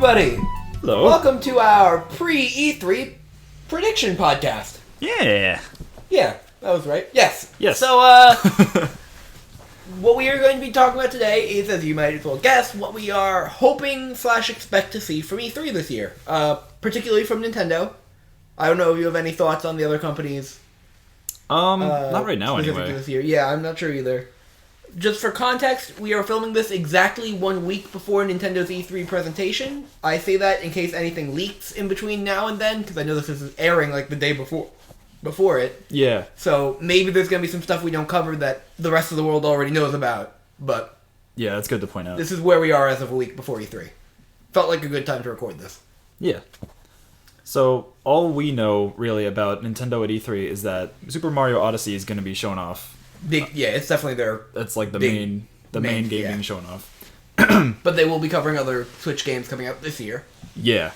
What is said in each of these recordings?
everybody! Hello. Welcome to our pre-E3 prediction podcast. Yeah. Yeah, that was right. Yes. Yes. So, what we are going to be talking about today is, as you might as well guess, what we are hoping / expect to see from E3 this year. Particularly from Nintendo. I don't know if you have any thoughts on the other companies. Not right now, specifically anyway. This year. Yeah, I'm not sure either. Just for context, we are filming this exactly 1 week before Nintendo's E3 presentation. I say that in case anything leaks in between now and then, because I know this is airing like the day before it. Yeah. So maybe there's going to be some stuff we don't cover that the rest of the world already knows about. But Yeah, that's good to point out. this is where we are as of a week before E3. Felt like a good time to record this. Yeah. So, all we know, really, about Nintendo at E3 is that Super Mario Odyssey is going to be shown off. Yeah, it's definitely their... That's like the Big- main game yeah. being shown off. But they will be covering other Switch games coming out this year. Yeah.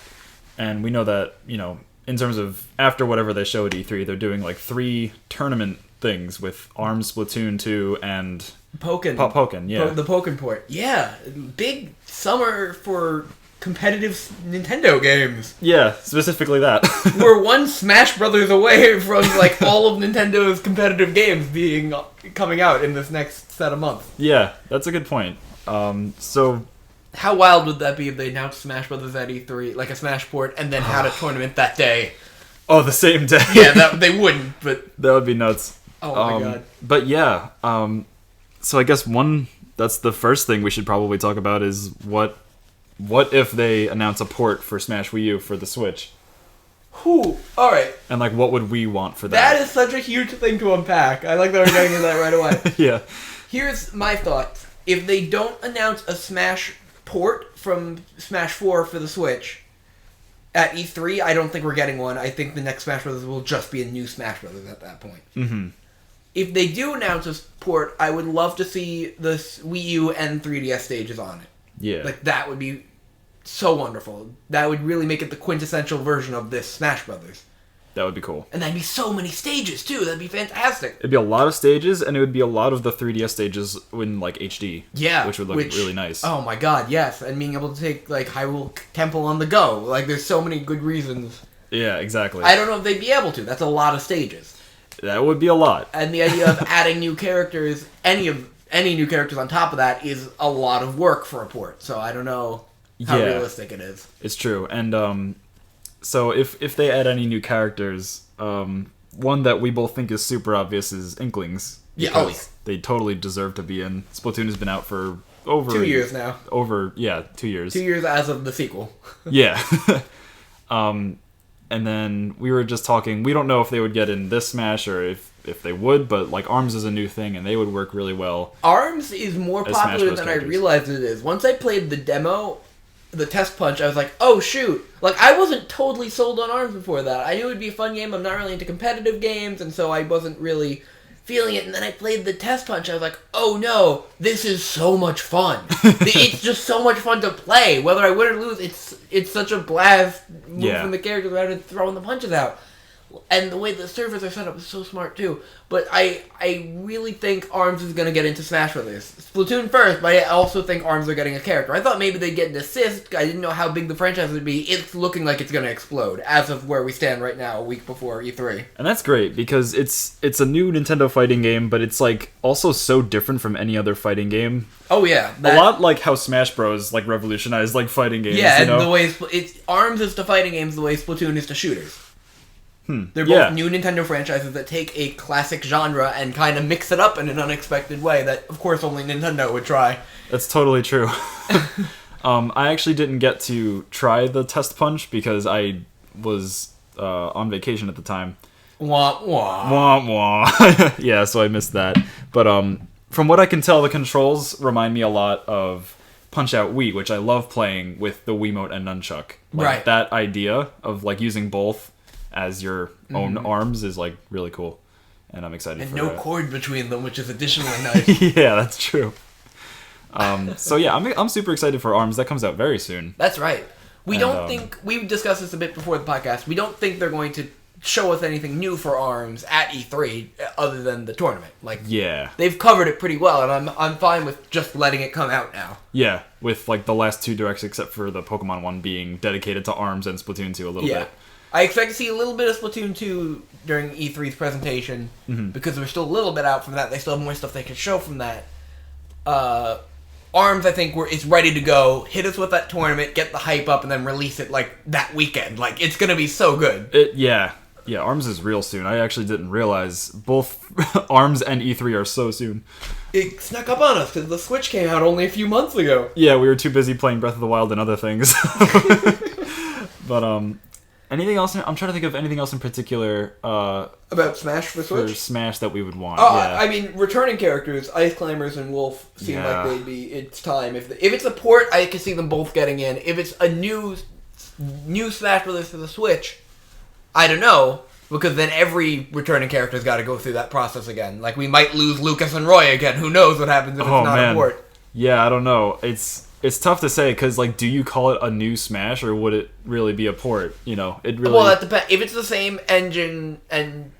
And we know that, in terms of after whatever they show at E3, they're doing like 3 tournament things with ARMS, Splatoon 2, and Pokken, yeah. The Pokken port. Yeah, big summer for competitive Nintendo games. Yeah, specifically that. We're one Smash Brothers away from like all of Nintendo's competitive games coming out in this next set of months. Yeah, that's a good point. So How wild would that be if they announced Smash Brothers at E3, like a Smash port, and then had a tournament that day? Oh, the same day. Yeah, they wouldn't, but That would be nuts. oh my god. But yeah, so I guess that's the first thing we should probably talk about is what if they announce a port for Smash Wii U for the Switch? Whew. All right. And like, what would we want for That that? is such a huge thing to unpack. I like that we're getting into that right away. Yeah. Here's my thoughts. If they don't announce a Smash port from Smash 4 for the Switch at E3, I don't think we're getting one. I think the next Smash Bros. Will just be a new Smash Bros. At that point. Mm-hmm. If they do announce a port, I would love to see the Wii U and 3DS stages on it. Yeah. Like, that would be so wonderful. That would really make it the quintessential version of this Smash Brothers. That would be cool. And that'd be so many stages, too. That'd be fantastic. It'd be a lot of stages, and it would be a lot of the 3DS stages in like HD. Yeah. Which would look really nice. Oh my god, yes. And being able to take, like, Hyrule Temple on the go. Like, there's so many good reasons. Yeah, exactly. I don't know if they'd be able to. That's a lot of stages. That would be a lot. And the idea of adding new characters, any new characters on top of that, is a lot of work for a port. So I don't know how realistic it is. It's true. And so if they add any new characters, one that we both think is super obvious is Inklings. Yeah, because they totally deserve to be in. Splatoon has been out for over 2 years now. 2 years. 2 years as of the sequel. Yeah. And then we were just talking, we don't know if they would get in this Smash or if they would, but like ARMS is a new thing and they would work really well. ARMS is more As Smash popular Bros. than characters. I realized it is. Once I played the demo, the test punch, I was like, oh shoot. Like, I wasn't totally sold on ARMS before that. I knew it would be a fun game. I'm not really into competitive games, and so I wasn't really feeling it. And then I played the test punch. I was like, oh no, this is so much fun. It's just so much fun to play. Whether I win or lose, it's such a blast moving the characters around and throwing the punches out. And the way the servers are set up is so smart too. But I really think ARMS is going to get into Smash Brothers. Splatoon first, but I also think ARMS are getting a character. I thought maybe they'd get an assist. I didn't know how big the franchise would be. It's looking like it's going to explode as of where we stand right now, a week before E3. And that's great because it's a new Nintendo fighting game, but it's like also so different from any other fighting game. Oh yeah, A lot like how Smash Bros. Like revolutionized like fighting games. Yeah, you know? and the way ARMS is to fighting games, the way Splatoon is to shooters. They're both new Nintendo franchises that take a classic genre and kind of mix it up in an unexpected way that, of course, only Nintendo would try. That's totally true. I actually didn't get to try the test punch because I was on vacation at the time. Wah, wah. Wah wah. Yeah, so I missed that. But from what I can tell, the controls remind me a lot of Punch-Out Wii, which I love playing with the Wiimote and Nunchuck. Like, Right. That idea of like using both as your own arms is like really cool, and I'm excited And for no that. cord between them, which is additionally nice. Yeah, that's true. So yeah, I'm super excited for ARMS. That comes out very soon. That's right. We And, don't think... We discussed this a bit before the podcast. We don't think they're going to show us anything new for ARMS at E3 other than the tournament. Like, yeah, they've covered it pretty well, and I'm fine with just letting it come out now. Yeah, with like the last 2 directs, except for the Pokemon one being dedicated to ARMS and Splatoon 2 a little bit. I expect to see a little bit of Splatoon 2 during E3's presentation, because we're still a little bit out from that. They still have more stuff they can show from that. ARMS, I think, is ready to go. Hit us with that tournament, get the hype up, and then release it, like, that weekend. Like, it's gonna be so good. Yeah, ARMS is real soon. I actually didn't realize both ARMS and E3 are so soon. It snuck up on us, because the Switch came out only a few months ago. Yeah, we were too busy playing Breath of the Wild and other things. But, anything else? I'm trying to think of anything else in particular, about Smash for Switch? For Smash that we would want. I mean, returning characters, Ice Climbers and Wolf seem like they'd be. It's time. If it's a port, I can see them both getting in. If it's a new Smash Brothers for the Switch, I don't know, because then every returning character's got to go through that process again. Like, we might lose Lucas and Roy again. Who knows what happens if it's not a port? Yeah, I don't know. It's tough to say, because, like, do you call it a new Smash, or would it really be a port? You know, it really... Well, that depends. If it's the same engine and,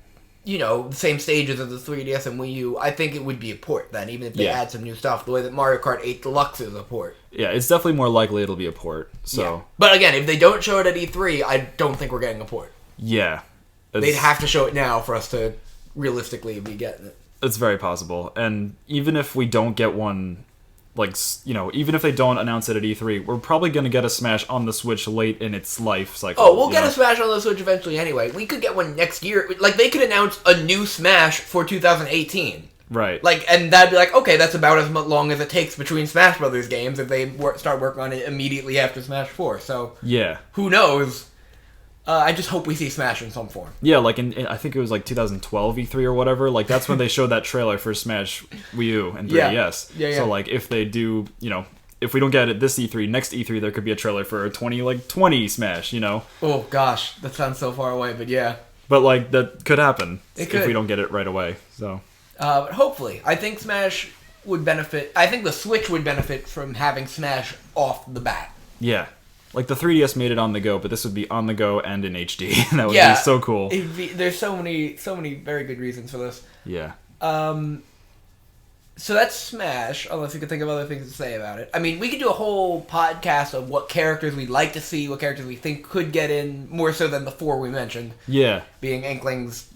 you know, the same stages as the 3DS and Wii U, I think it would be a port then, even if they add some new stuff. The way that Mario Kart 8 Deluxe is a port. Yeah, it's definitely more likely it'll be a port, so... Yeah. But again, if they don't show it at E3, I don't think we're getting a port. Yeah. They'd have to show it now for us to realistically be getting it. It's very possible. And even if we don't get one... Like, you know, even if they don't announce it at E3, we're probably going to get a Smash on the Switch late in its life cycle. Oh, we'll get a Smash on the Switch eventually anyway. We could get one next year. Like, they could announce a new Smash for 2018. Right. Like, and that'd be like, okay, that's about as long as it takes between Smash Brothers games if they start working on it immediately after Smash 4. So, yeah. Who knows? I just hope we see Smash in some form. Yeah, like in I think it was like 2012 E3 or whatever. Like, that's when they showed that trailer for Smash Wii U and 3DS. Yeah. So, like, if they do, you know, if we don't get it this E3, next E3 there could be a trailer for a 20 Smash, you know? Oh, gosh. That sounds so far away, but yeah. But, like, that could happen if we don't get it right away, so... But hopefully. I think Smash would benefit... I think the Switch would benefit from having Smash off the bat. Yeah. Like, the 3DS made it on the go, but this would be on the go and in HD. That would be so cool. There's so many very good reasons for this. Yeah. So that's Smash, unless you could think of other things to say about it. I mean, we could do a whole podcast of what characters we'd like to see, what characters we think could get in, more so than the 4 we mentioned. Yeah. Being Inkling's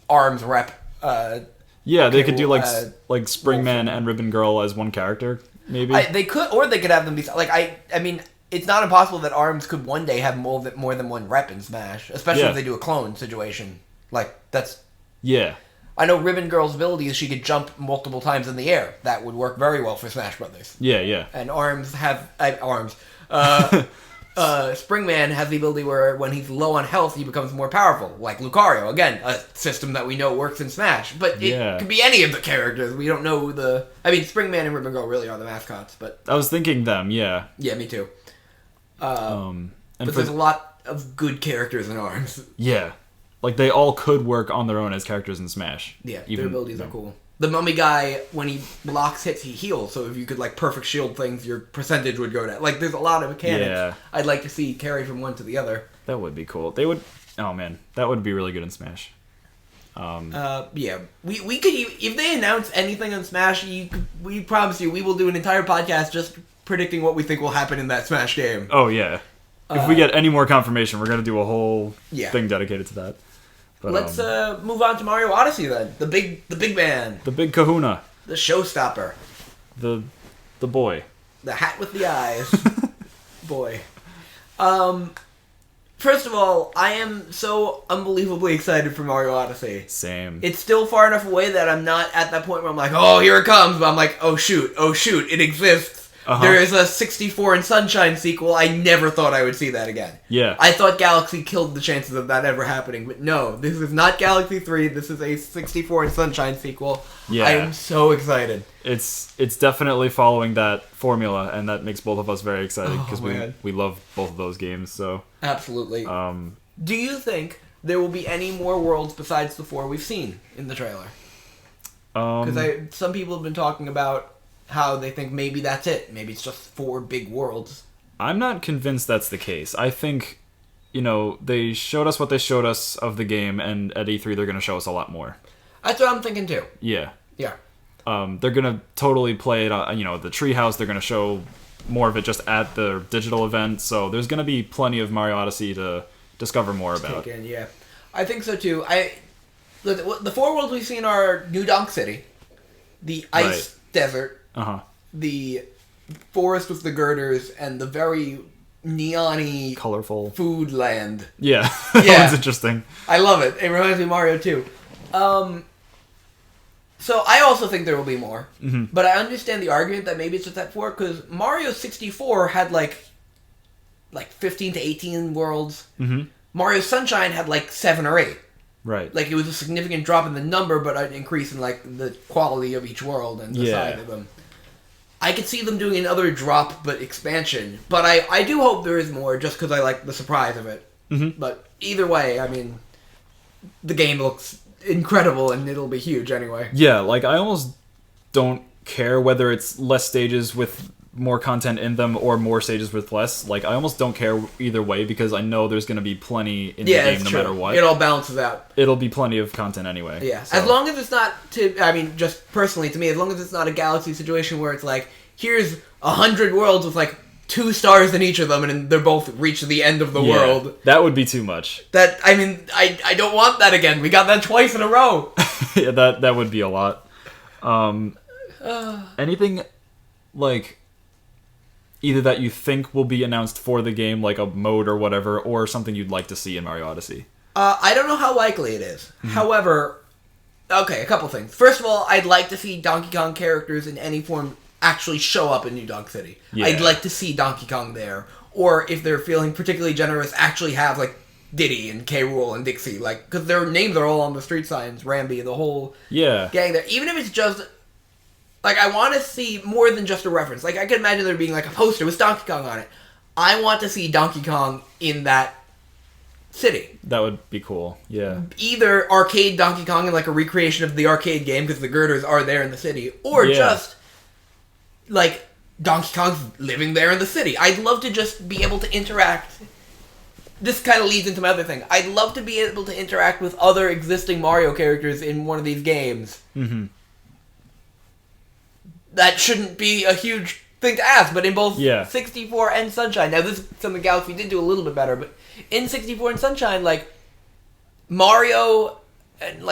ARMS rep. Yeah, they could do, like Springman and Ribbon Girl as one character, maybe? They could, or they could have them be... Like, I mean... It's not impossible that ARMS could one day have more than one rep in Smash, especially if they do a clone situation. Like, that's... Yeah. I know Ribbon Girl's ability is she could jump multiple times in the air. That would work very well for Smash Brothers. Yeah. And ARMS have... Springman has the ability where when he's low on health, he becomes more powerful. Like Lucario. Again, a system that we know works in Smash. But it could be any of the characters. We don't know the... I mean, Springman and Ribbon Girl really are the mascots, but... I was thinking them, yeah. Yeah, me too. But there's a lot of good characters in ARMS. Yeah. Like, they all could work on their own as characters in Smash. Yeah, their abilities are cool. The mummy guy, when he blocks hits, he heals. So if you could, like, perfect shield things, your percentage would go down. Like, there's a lot of mechanics I'd like to see carry from one to the other. That would be cool. They would... Oh, man. That would be really good in Smash. Yeah. We could... If they announce anything on Smash, we promise you, we will do an entire podcast just predicting what we think will happen in that Smash game. Oh, yeah. If we get any more confirmation, we're going to do a whole thing dedicated to that. But, let's move on to Mario Odyssey then. The big man. The big kahuna. The showstopper. The boy. The hat with the eyes. Boy. First of all, I am so unbelievably excited for Mario Odyssey. Same. It's still far enough away that I'm not at that point where I'm like, oh, here it comes. But I'm like, oh shoot, it exists. There is a 64 and Sunshine sequel. I never thought I would see that again. Yeah. I thought Galaxy killed the chances of that ever happening, but no, this is not Galaxy 3. This is a 64 and Sunshine sequel. Yeah. I am so excited. It's definitely following that formula, and that makes both of us very excited because we love both of those games. So absolutely. Do you think there will be any more worlds besides the 4 we've seen in the trailer? Because some people have been talking about how they think maybe that's it. Maybe it's just 4 big worlds. I'm not convinced that's the case. I think they showed us what they showed us of the game, and at E3 they're going to show us a lot more. That's what I'm thinking too. Yeah. Yeah. They're going to totally play it, the treehouse. They're going to show more of it just at the digital event. So there's going to be plenty of Mario Odyssey to discover more about. Yeah. I think so too. The 4 worlds we've seen are New Donk City, the ice desert, the forest with the girders, and the very neon-y, colorful food land. Yeah. That one's interesting. I love it. It reminds me of Mario too. So I also think there will be more, but I understand the argument that maybe it's just that 4, because Mario 64 had like 15 to 18 worlds. Mario Sunshine had 7 or 8. Right. It was a significant drop in the number, but an increase in the quality of each world and the size of them. I could see them doing another drop, but expansion. But I do hope there is more, just because I like the surprise of it. But either way, I mean, the game looks incredible, and it'll be huge anyway. Yeah, I almost don't care whether it's less stages with more content in them or more stages with less. I almost don't care either way, because I know there's going to be plenty in the game no matter what. It all balances out. It'll be plenty of content anyway. Yeah, so. As long as it's not, just personally to me, as long as it's not a Galaxy situation where it's here's 100 worlds with 2 stars in each of them, and they're both reached the end of the world. That would be too much. I don't want that again. We got that twice in a row. Yeah, that would be a lot. Anything either that you think will be announced for the game, like a mode or whatever, or something you'd like to see in Mario Odyssey? I don't know how likely it is. However, okay, a couple things. First of all, I'd like to see Donkey Kong characters in any form actually show up in New Donk City. Yeah. I'd like to see Donkey Kong there. Or if they're feeling particularly generous, actually have Diddy and K. Rool and Dixie, because their names are all on the street signs, Rambi, the whole gang there. Even if it's just I want to see more than just a reference. I could imagine there being a poster with Donkey Kong on it. I want to see Donkey Kong in that city. That would be cool. Yeah. Either arcade Donkey Kong in a recreation of the arcade game, because the girders are there in the city, or just Donkey Kong's living there in the city. I'd love to just be able to interact. This kind of leads into my other thing. I'd love to be able to interact with other existing Mario characters in one of these games. That shouldn't be a huge thing to ask, but in both 64 and Sunshine. Now, this is something Galaxy did do a little bit better, but in 64 and Sunshine, Mario and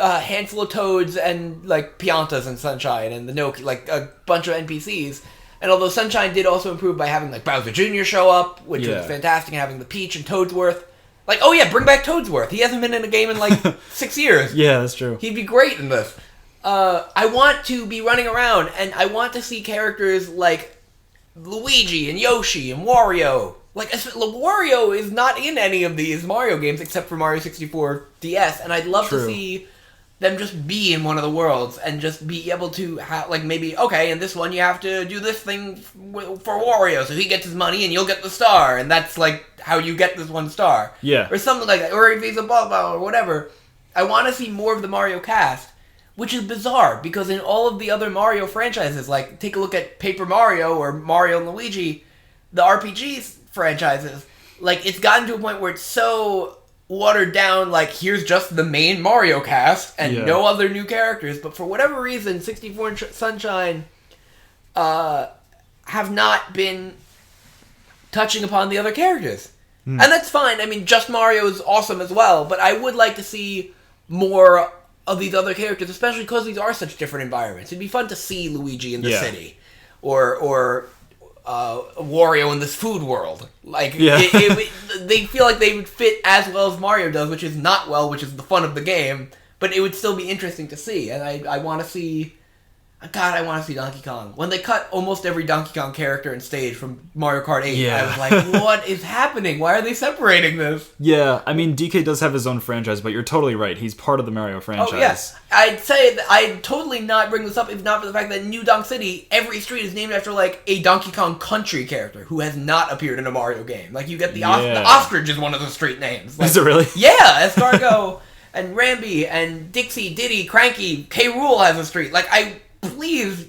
a handful of Toads and Piantas in Sunshine, and the a bunch of NPCs. And although Sunshine did also improve by having Bowser Jr. show up, which was fantastic, and having the Peach and Toadsworth. Bring back Toadsworth. He hasn't been in a game in 6 years. Yeah, that's true. He'd be great in this. I want to be running around, and I want to see characters like Luigi and Yoshi and Wario. Wario is not in any of these Mario games except for Mario 64 DS, and I'd love to see them just be in one of the worlds and just be able to have, maybe, okay, in this one you have to do this thing for Wario, so he gets his money and you'll get the star, and that's, how you get this 1 star. Yeah. Or something like that, or if he's a blah or whatever. I want to see more of the Mario cast, which is bizarre, because in all of the other Mario franchises, take a look at Paper Mario or Mario and Luigi, the RPG franchises, it's gotten to a point where it's so watered down, here's just the main Mario cast and no other new characters, but for whatever reason, 64 and Sunshine have not been touching upon the other characters. And that's fine. Just Mario is awesome as well, but I would like to see more of these other characters, especially because these are such different environments. It'd be fun to see Luigi in the city, or Wario in this food world. They feel like they would fit as well as Mario does, which is not well, which is the fun of the game, but it would still be interesting to see, and I want to see... God, I want to see Donkey Kong. When they cut almost every Donkey Kong character and stage from Mario Kart 8, I was like, what is happening? Why are they separating this? Yeah, DK does have his own franchise, but you're totally right. He's part of the Mario franchise. Oh, yes. I'd say that I'd totally not bring this up if not for the fact that in New Donk City, every street is named after, a Donkey Kong Country character who has not appeared in a Mario game. You get the Ostrich is one of the street names. Is it really? Yeah, Escargot and Rambi and Dixie, Diddy, Cranky, K. Rool has a street. Please.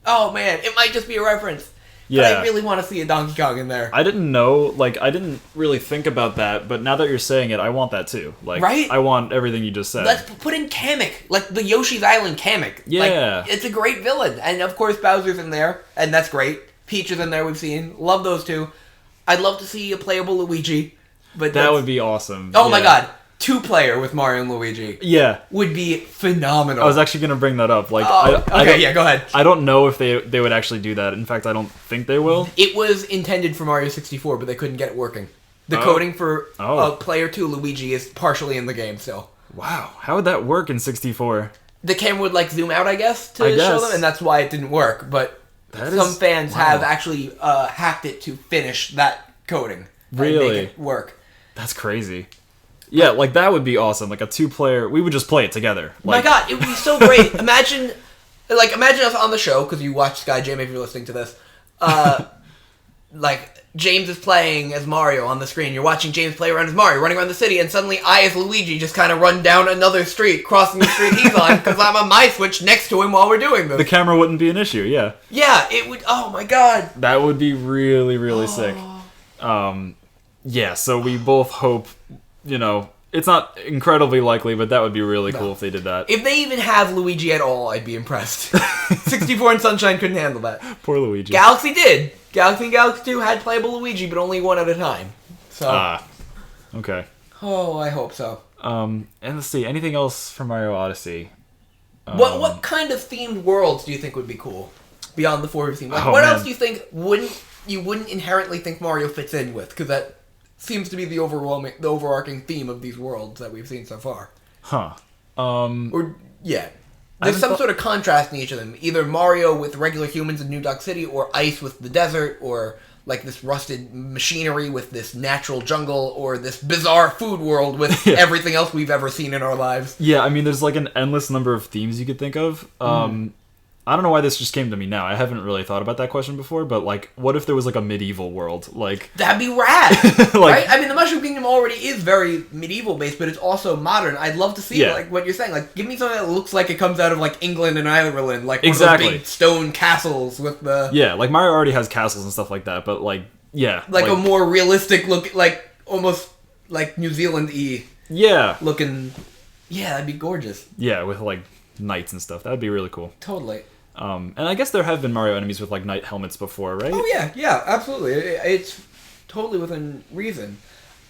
Oh, man. It might just be a reference. Yeah. But I really want to see a Donkey Kong in there. I didn't know, like, I didn't really think about that, but now that you're saying it, I want that too. Like, right? I want everything you just said. Let's put in Kamek, like the Yoshi's Island Kamek. Yeah. Like, it's a great villain. And of course Bowser's in there, and that's great. Peach is in there, we've seen. Love those two. I'd love to see a playable Luigi. But that would be awesome. Oh my god. 2-player with Mario and Luigi. Yeah. Would be phenomenal. I was actually going to bring that up. Like, go ahead. I don't know if they would actually do that. In fact, I don't think they will. It was intended for Mario 64, but they couldn't get it working. The coding for player 2 Luigi is partially in the game still. Wow. How would that work in 64? The camera would, like, zoom out, I guess, to show them, and that's why it didn't work. But some fans have actually hacked it to finish that coding. Really? And make it work. That's crazy. Yeah, like, that would be awesome. Like, a 2-player... We would just play it together. My Like... god, it would be so great. Imagine us on the show, because you watch SkyJam if you're listening to this. Like, James is playing as Mario on the screen. You're watching James play around as Mario, running around the city, and suddenly I, as Luigi, just kind of run down another street, crossing the street he's on, because I'm on my Switch next to him while we're doing this. The camera wouldn't be an issue, yeah. Yeah, it would... Oh, my god. That would be really, really sick. Yeah, so we both hope... You know, it's not incredibly likely, but that would be really cool if they did that. If they even have Luigi at all, I'd be impressed. 64 and Sunshine couldn't handle that. Poor Luigi. Galaxy did. Galaxy and Galaxy 2 had playable Luigi, but only one at a time. So. Okay. Oh, I hope so. And let's see, anything else from Mario Odyssey? What kind of themed worlds do you think would be cool beyond the 4 theme? Like, what else do you think you wouldn't inherently think Mario fits in with? Because that seems to be the overarching theme of these worlds that we've seen so far. Huh. There's some sort of contrast in each of them. Either Mario with regular humans in New Donk City, or Ice with the desert, or like this rusted machinery with this natural jungle, or this bizarre food world with everything else we've ever seen in our lives. Yeah, I mean, there's like an endless number of themes you could think of. I don't know why this just came to me now. I haven't really thought about that question before, but, like, what if there was, like, a medieval world? Like... That'd be rad! Right? I mean, the Mushroom Kingdom already is very medieval-based, but it's also modern. I'd love to see, like, what you're saying. Like, give me something that looks like it comes out of, like, England and Ireland. Like, one of those big stone castles with the... Yeah, like, Mario already has castles and stuff like that, but, like, yeah. Like a more realistic look, like, almost, like, New Zealand-y... Yeah. Looking... Yeah, that'd be gorgeous. Yeah, with, like, knights and stuff. That'd be really cool. Totally. And I guess there have been Mario enemies with, like, knight helmets before, right? Oh, yeah, absolutely. It's totally within reason.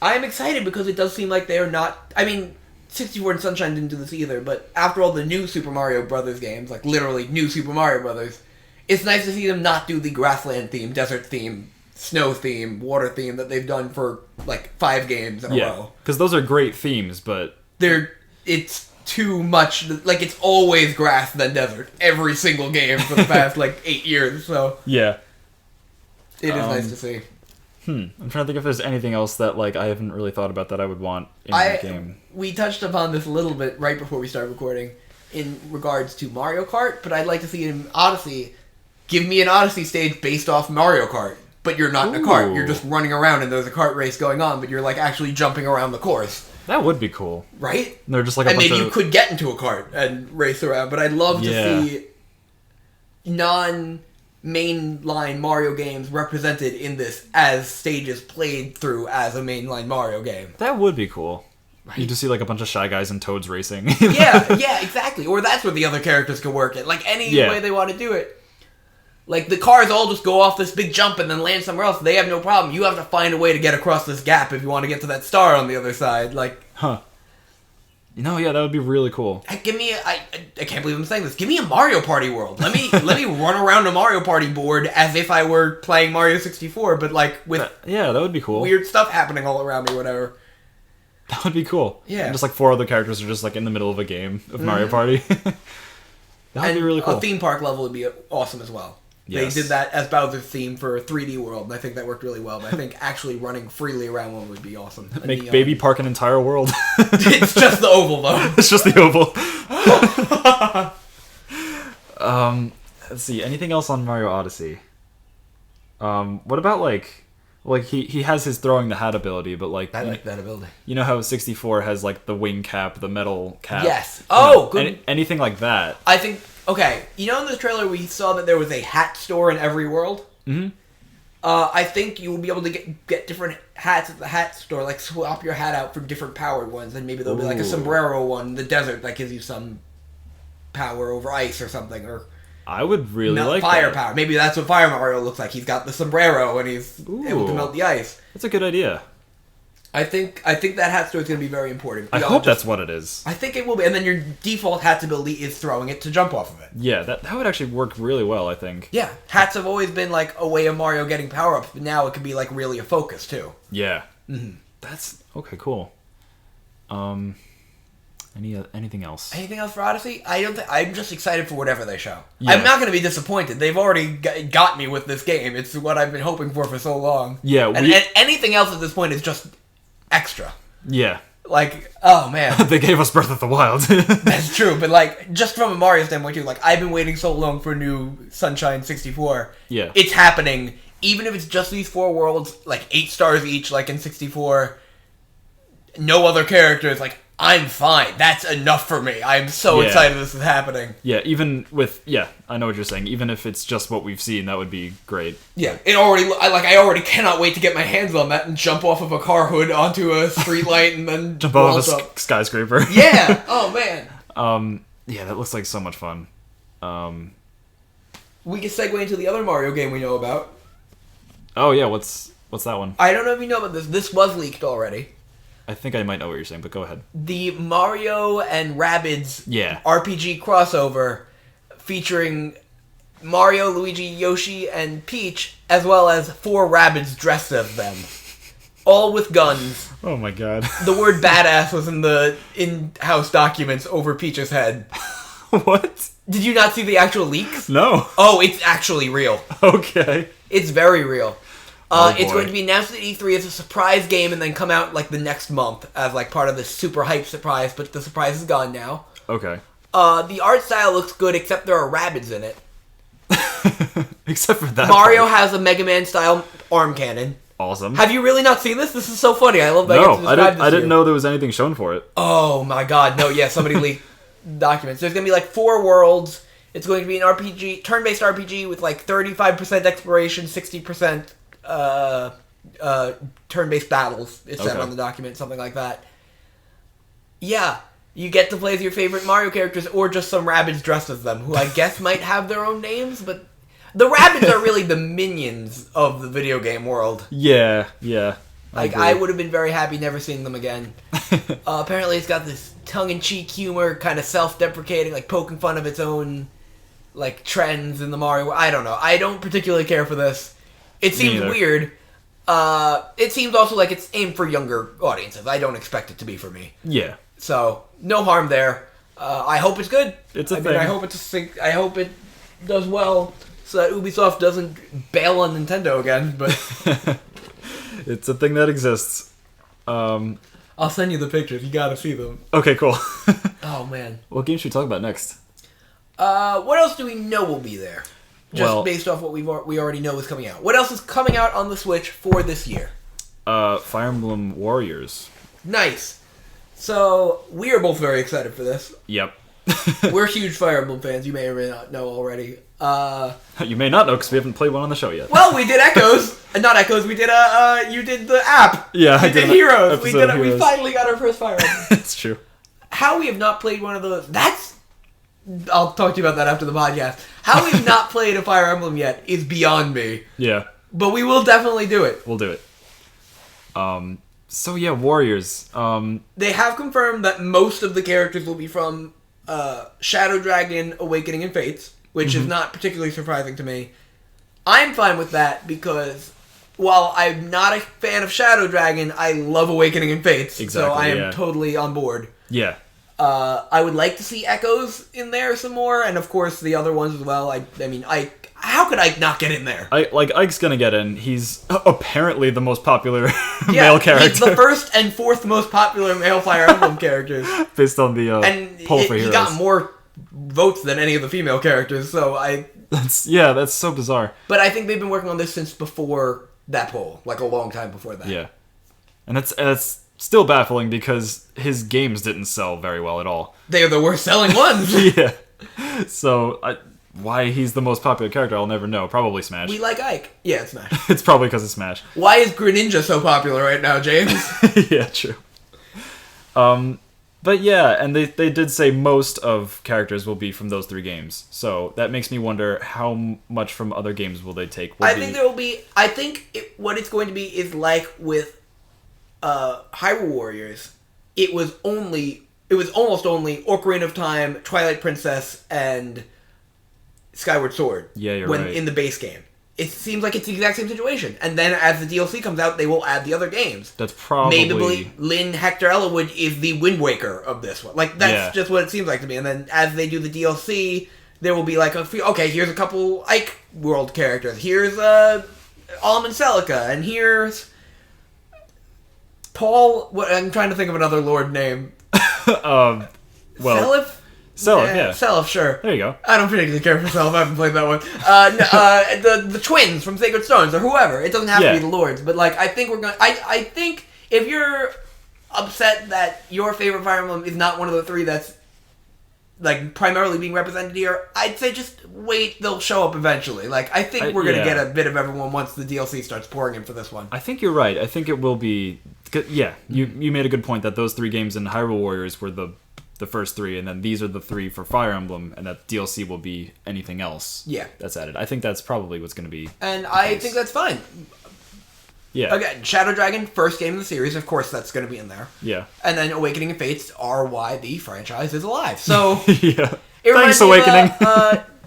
I'm excited because it does seem like they're not... I mean, 64 and Sunshine didn't do this either, but after all the new Super Mario Brothers games, like, literally new Super Mario Brothers, it's nice to see them not do the grassland theme, desert theme, snow theme, water theme that they've done for, like, 5 games in a row. Because those are great themes, but... It's too much, like, it's always grass then desert every single game for the past like 8 years, so yeah, it is nice to see. I'm trying to think if there's anything else that, like, I haven't really thought about that I would want in the game. We touched upon this a little bit right before we started recording in regards to Mario Kart, but I'd like to see in Odyssey, give me an Odyssey stage based off Mario Kart, but you're not in a cart, you're just running around and there's a kart race going on, but you're, like, actually jumping around the course. That would be cool. Right? And they're just like and maybe you could get into a cart and race around, but I'd love to see non-mainline Mario games represented in this as stages played through as a mainline Mario game. That would be cool. Right? You just see, like, a bunch of Shy Guys and Toads racing. yeah, exactly. Or that's where the other characters could work it. Like, any way they want to do it. Like, the cars all just go off this big jump and then land somewhere else. They have no problem. You have to find a way to get across this gap if you want to get to that star on the other side. Like... Huh. You know, yeah, that would be really cool. Give me I can't believe I'm saying this. Give me a Mario Party world. Let me run around a Mario Party board as if I were playing Mario 64, but, like, with... that would be cool. Weird stuff happening all around me, whatever. That would be cool. Yeah. And just, like, 4 other characters are just, like, in the middle of a game of Mario Party. That would be really cool. A theme park level would be awesome as well. Yes. They did that as Bowser's theme for 3D World, and I think that worked really well. But I think actually running freely around one would be awesome. Make Baby Park an entire world. It's just the oval, though. It's just the oval. Let's see. Anything else on Mario Odyssey? What about, like he has his throwing the hat ability, but, like... I like that ability. You know how 64 has, like, the wing cap, the metal cap? Yes. Oh, good. Anything like that. I think... Okay, you know in the trailer we saw that there was a hat store in every world? Mm-hmm. I think you will be able to get different hats at the hat store, like swap your hat out for different powered ones, and maybe there'll be like a sombrero one in the desert that gives you some power over ice or something, or I would really like firepower. Maybe that's what Fire Mario looks like. He's got the sombrero and he's able to melt the ice. That's a good idea. I think that hat store is going to be very important. I hope that's what it is. I think it will be, and then your default hat's ability is throwing it to jump off of it. Yeah, that would actually work really well, I think. Yeah, hats have always been like a way of Mario getting power-ups, but now it can be like really a focus too. Yeah. Mm-hmm. That's okay. Cool. Anything else? Anything else for Odyssey? I'm just excited for whatever they show. Yeah. I'm not going to be disappointed. They've already got me with this game. It's what I've been hoping for so long. Yeah. And anything else at this point is just extra. Yeah. Like, oh man. They gave us Breath of the Wild. That's true, but like, just from a Mario standpoint too, like, I've been waiting so long for new Sunshine 64. Yeah. It's happening. Even if it's just these 4 worlds, like 8 stars each, like in 64, no other characters, like, I'm fine. That's enough for me. I'm so excited this is happening. Yeah, even with... Yeah, I know what you're saying. Even if it's just what we've seen, that would be great. Yeah, I already cannot wait to get my hands on that and jump off of a car hood onto a streetlight and then... jump off a skyscraper. Yeah! Oh, man. Yeah, that looks like so much fun. We can segue into the other Mario game we know about. Oh, yeah, what's that one? I don't know if you know about this. This was leaked already. I think I might know what you're saying, but go ahead. The Mario and Rabbids RPG crossover featuring Mario, Luigi, Yoshi, and Peach, as well as 4 Rabbids dressed as them. All with guns. Oh my god. The word badass was in the in-house documents over Peach's head. What? Did you not see the actual leaks? No. Oh, it's actually real. Okay. It's very real. It's going to be announced at E3 as a surprise game and then come out like the next month as like part of this super hype surprise, but the surprise is gone now. Okay. The art style looks good except there are Rabbids in it. Except for that Mario has a Mega Man style arm cannon. Awesome. Have you really not seen this? This is so funny. I love that. No, I didn't know there was anything shown for it. Oh my god, no, yeah, somebody leaked documents. There's going to be like 4 worlds. It's going to be an RPG, turn-based RPG with like 35% exploration, 60% turn-based battles. It said on the document, something like that. Yeah, you get to play as your favorite Mario characters or just some Rabbids dressed as them, who I guess might have their own names, but the Rabbids are really the minions of the video game world. Yeah. I would have been very happy never seeing them again. Apparently it's got this tongue-in-cheek humor, kind of self-deprecating, like poking fun of its own like trends in the Mario. I don't know. I don't particularly care for this. It seems weird. It seems also like it's aimed for younger audiences. I don't expect it to be for me. Yeah. So no harm there. I hope it's good. It's a thing. I hope it does well, so that Ubisoft doesn't bail on Nintendo again. But it's a thing that exists. I'll send you the pictures. You gotta see them. Okay, cool. Oh man. What game should we talk about next? What else do we know will be there? Just based off what we already know is coming out. What else is coming out on the Switch for this year? Fire Emblem Warriors. Nice. So, we are both very excited for this. Yep. We're huge Fire Emblem fans. You may or may not know already. You may not know because we haven't played one on the show yet. Well, we did Echoes. Not Echoes. We did you did the app. Yeah, I did Heroes. We Heroes. We finally got our first Fire Emblem. It's true. How we have not played one of those... I'll talk to you about that after the podcast. How we've not played a Fire Emblem yet is beyond me. Yeah. But we will definitely do it. We'll do it. So yeah, Warriors. They have confirmed that most of the characters will be from Shadow Dragon, Awakening, and Fates, which is not particularly surprising to me. I'm fine with that because while I'm not a fan of Shadow Dragon, I love Awakening and Fates. Exactly, so I am totally on board. Yeah. I would like to see Echoes in there some more, and of course the other ones as well. I mean, how could Ike not get in there? Ike's gonna get in. He's apparently the most popular male character. He's the first and fourth most popular male Fire Emblem characters. Based on the poll for Heroes. He got more votes than any of the female characters, so that's so bizarre. But I think they've been working on this since before that poll, like a long time before that. Yeah. And that's still baffling because his games didn't sell very well at all. They are the worst selling ones. Yeah. So why he's the most popular character, I'll never know. Probably Smash. We like Ike. Yeah, it's Smash. It's probably because of Smash. Why is Greninja so popular right now, James? Yeah, true. But yeah, and they did say most of characters will be from those 3 games. So that makes me wonder how much from other games will they take. I think there will be... I think what it's going to be is like with Hyrule Warriors. It was almost only Ocarina of Time, Twilight Princess, and Skyward Sword. Yeah, you're right. In the base game. It seems like it's the exact same situation. And then as the DLC comes out, they will add the other games. That's probably... Maybe Lyn Hector Elwood is the Wind Waker of this one. Like, that's just what it seems like to me. And then as they do the DLC, there will be like, okay, here's a couple Ike World characters. Here's Almond Celica. And here's Paul... I'm trying to think of another lord name. Seliph? Seliph, yeah. Seliph, sure. There you go. I don't particularly care for Seliph. I haven't played that one. The twins from Sacred Stones or whoever. It doesn't have to be the lords, but like I think we're going. I think if you're upset that your favorite Fire Emblem is not one of the 3 that's like primarily being represented here, I'd say just wait. They'll show up eventually. Like I think we're gonna get a bit of everyone once the DLC starts pouring in for this one. I think you're right. I think it will be. Yeah, you made a good point that those 3 games in Hyrule Warriors were the first 3, and then these are the 3 for Fire Emblem, and that DLC will be anything else that's added. I think that's probably what's going to be. And I think that's fine. Yeah. Again, Shadow Dragon, first game of the series, of course that's going to be in there. Yeah. And then Awakening and Fates are why the franchise is alive. So, yeah. Thanks, Awakening.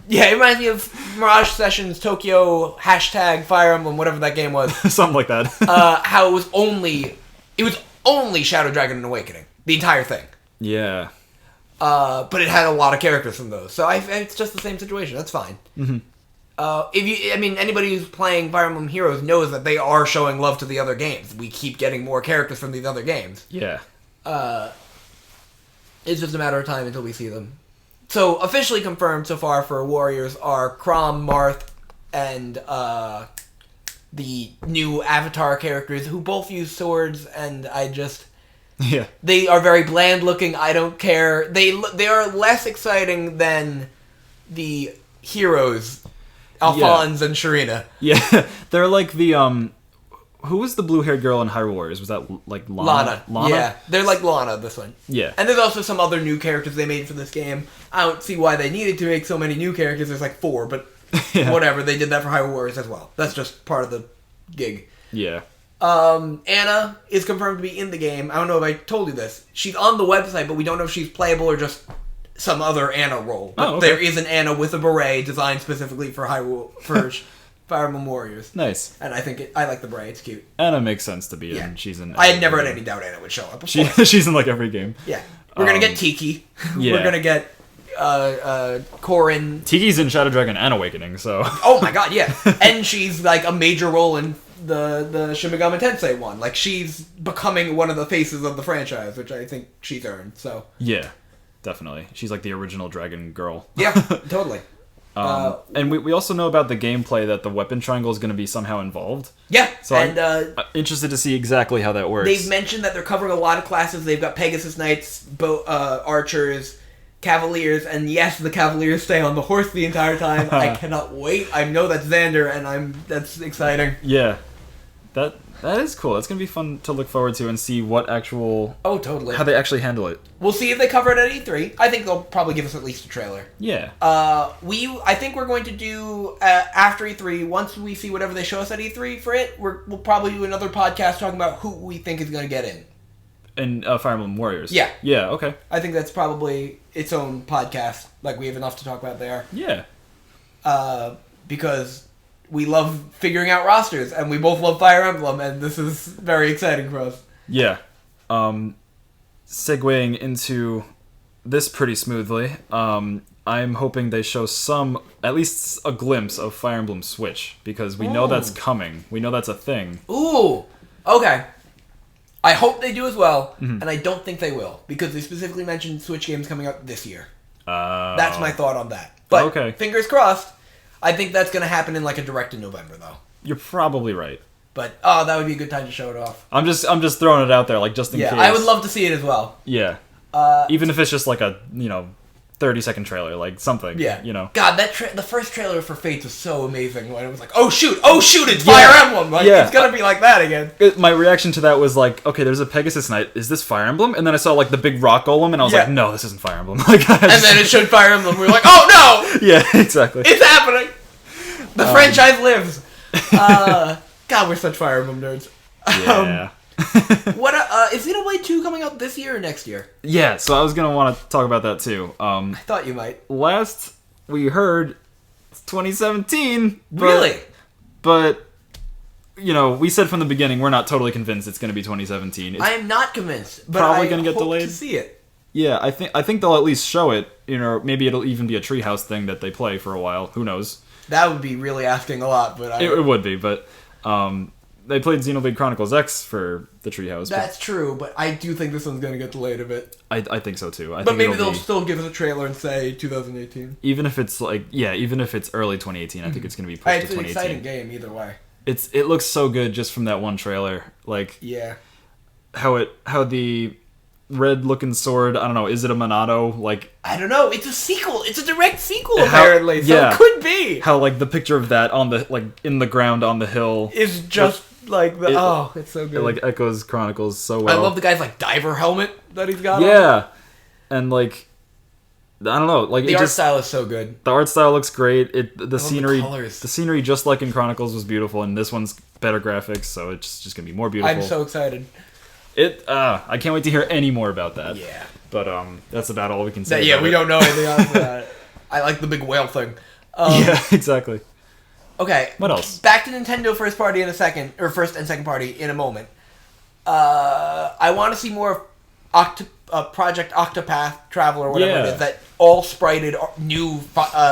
Yeah, it reminds me of Mirage Sessions, Tokyo, #Fire Emblem, whatever that game was. Something like that. How it was only Shadow Dragon and Awakening. The entire thing. Yeah. But it had a lot of characters from those. So it's just the same situation. That's fine. Mm-hmm. Anybody who's playing Fire Emblem Heroes knows that they are showing love to the other games. We keep getting more characters from these other games. Yeah. It's just a matter of time until we see them. So, officially confirmed so far for Warriors are Chrom, Marth, and the new Avatar characters who both use swords, and I just... Yeah. They are very bland looking. I don't care. They are less exciting than the heroes, Alphonse and Sharina. Yeah. They're like the who was the blue-haired girl in Hyrule Warriors? Was that like Lana? Lana? Yeah. They're like Lana, this one. Yeah. And there's also some other new characters they made for this game. I don't see why they needed to make so many new characters. There's like 4, but whatever. They did that for Hyrule Warriors as well. That's just part of the gig. Yeah. Anna is confirmed to be in the game. I don't know if I told you this. She's on the website, but we don't know if she's playable or just some other Anna role. But there is an Anna with a beret designed specifically for Fire Emblem Warriors. Nice. And I like the beret. It's cute. Anna makes sense to be in. She's in. I had never had any doubt Anna would show up. She's in like every game. Yeah. We're gonna get Tiki. Yeah. We're gonna get Corrin. Tiki's in Shadow Dragon and Awakening, so. Oh my god, yeah. And she's like a major role in the Shin Megami Tensei one. Like, she's becoming one of the faces of the franchise, which I think she's earned, so. Yeah, definitely. She's like the original dragon girl. Yeah, totally. And we also know about the gameplay that the weapon triangle is going to be somehow involved. Yeah, so I'm interested to see exactly how that works. They've mentioned that they're covering a lot of classes. They've got Pegasus Knights, Archers, Cavaliers, and yes, the Cavaliers stay on the horse the entire time. I cannot wait. I know that's Xander, and that's exciting. Yeah. That is cool. That's going to be fun to look forward to and see what actual... Oh, totally. How they actually handle it. We'll see if they cover it at E3. I think they'll probably give us at least a trailer. Yeah. I think we're going to do, after E3, once we see whatever they show us at E3 for it, we'll probably do another podcast talking about who we think is going to get in. In Fire Emblem Warriors? Yeah. Yeah, okay. I think that's probably its own podcast. Like, we have enough to talk about there. Yeah. Because... we love figuring out rosters, and we both love Fire Emblem, and this is very exciting for us. Yeah. Segueing into this pretty smoothly, I'm hoping they show at least a glimpse of Fire Emblem Switch, because we know that's coming. We know that's a thing. Ooh! Okay. I hope they do as well, and I don't think they will, because they specifically mentioned Switch games coming out this year. That's my thought on that. But, fingers crossed. I think that's going to happen in like a direct in November, though. You're probably right. But that would be a good time to show it off. I'm just throwing it out there, like just in case. Yeah, I would love to see it as well. Yeah. Even if it's just like a 30-second trailer, like something. Yeah. You know. God, the first trailer for Fates was so amazing when it was like, oh shoot, it's Fire Emblem! Like, it's gonna be like that again. My reaction to that was like, okay, there's a Pegasus Knight. Is this Fire Emblem? And then I saw like the big rock golem, and I was like, no, this isn't Fire Emblem. Like, and then it showed Fire Emblem. We were like, oh no! Yeah, exactly. It's happening. The franchise lives. God, we're such Fire Emblem nerds. Yeah. What is Xenoblade 2 coming out this year or next year? Yeah, so I was gonna want to talk about that too. I thought you might. Last we heard, it's 2017. Really? But you know, we said from the beginning we're not totally convinced it's gonna be 2017. I am not convinced, but probably I gonna get hope delayed to see it. Yeah, I think they'll at least show it. You know, maybe it'll even be a Treehouse thing that they play for a while. Who knows? That would be really asking a lot, but it would be, but. They played Xenoblade Chronicles X for the Treehouse. That's true, but I do think this one's going to get delayed a bit. I think so too. But maybe they'll still give us a trailer and say 2018. Even if it's even if it's early 2018, I think it's going to be pushed to 2018. It's an exciting game either way. It looks so good just from that one trailer. Like how the red looking sword, I don't know, is it a Monado? Like, I don't know, it's a sequel. It's a direct sequel apparently. So it could be. How like the picture of that on the in the ground on the hill is just like it's so good. It like echoes Chronicles so well. I love the guy's like diver helmet that he's got on. And like I don't know, like the art style is so good. The art style looks great. The scenery just like in Chronicles was beautiful, and this one's better graphics, so it's just gonna be more beautiful. I'm so excited. I can't wait to hear any more about that. Yeah. But that's about all we can say. We don't know anything else about it. I like the big whale thing. Yeah, exactly. Okay. What else? Back to Nintendo first party in a second, or first and second party in a moment. I want to see more Project Octopath Traveler or whatever it is, that all-sprited new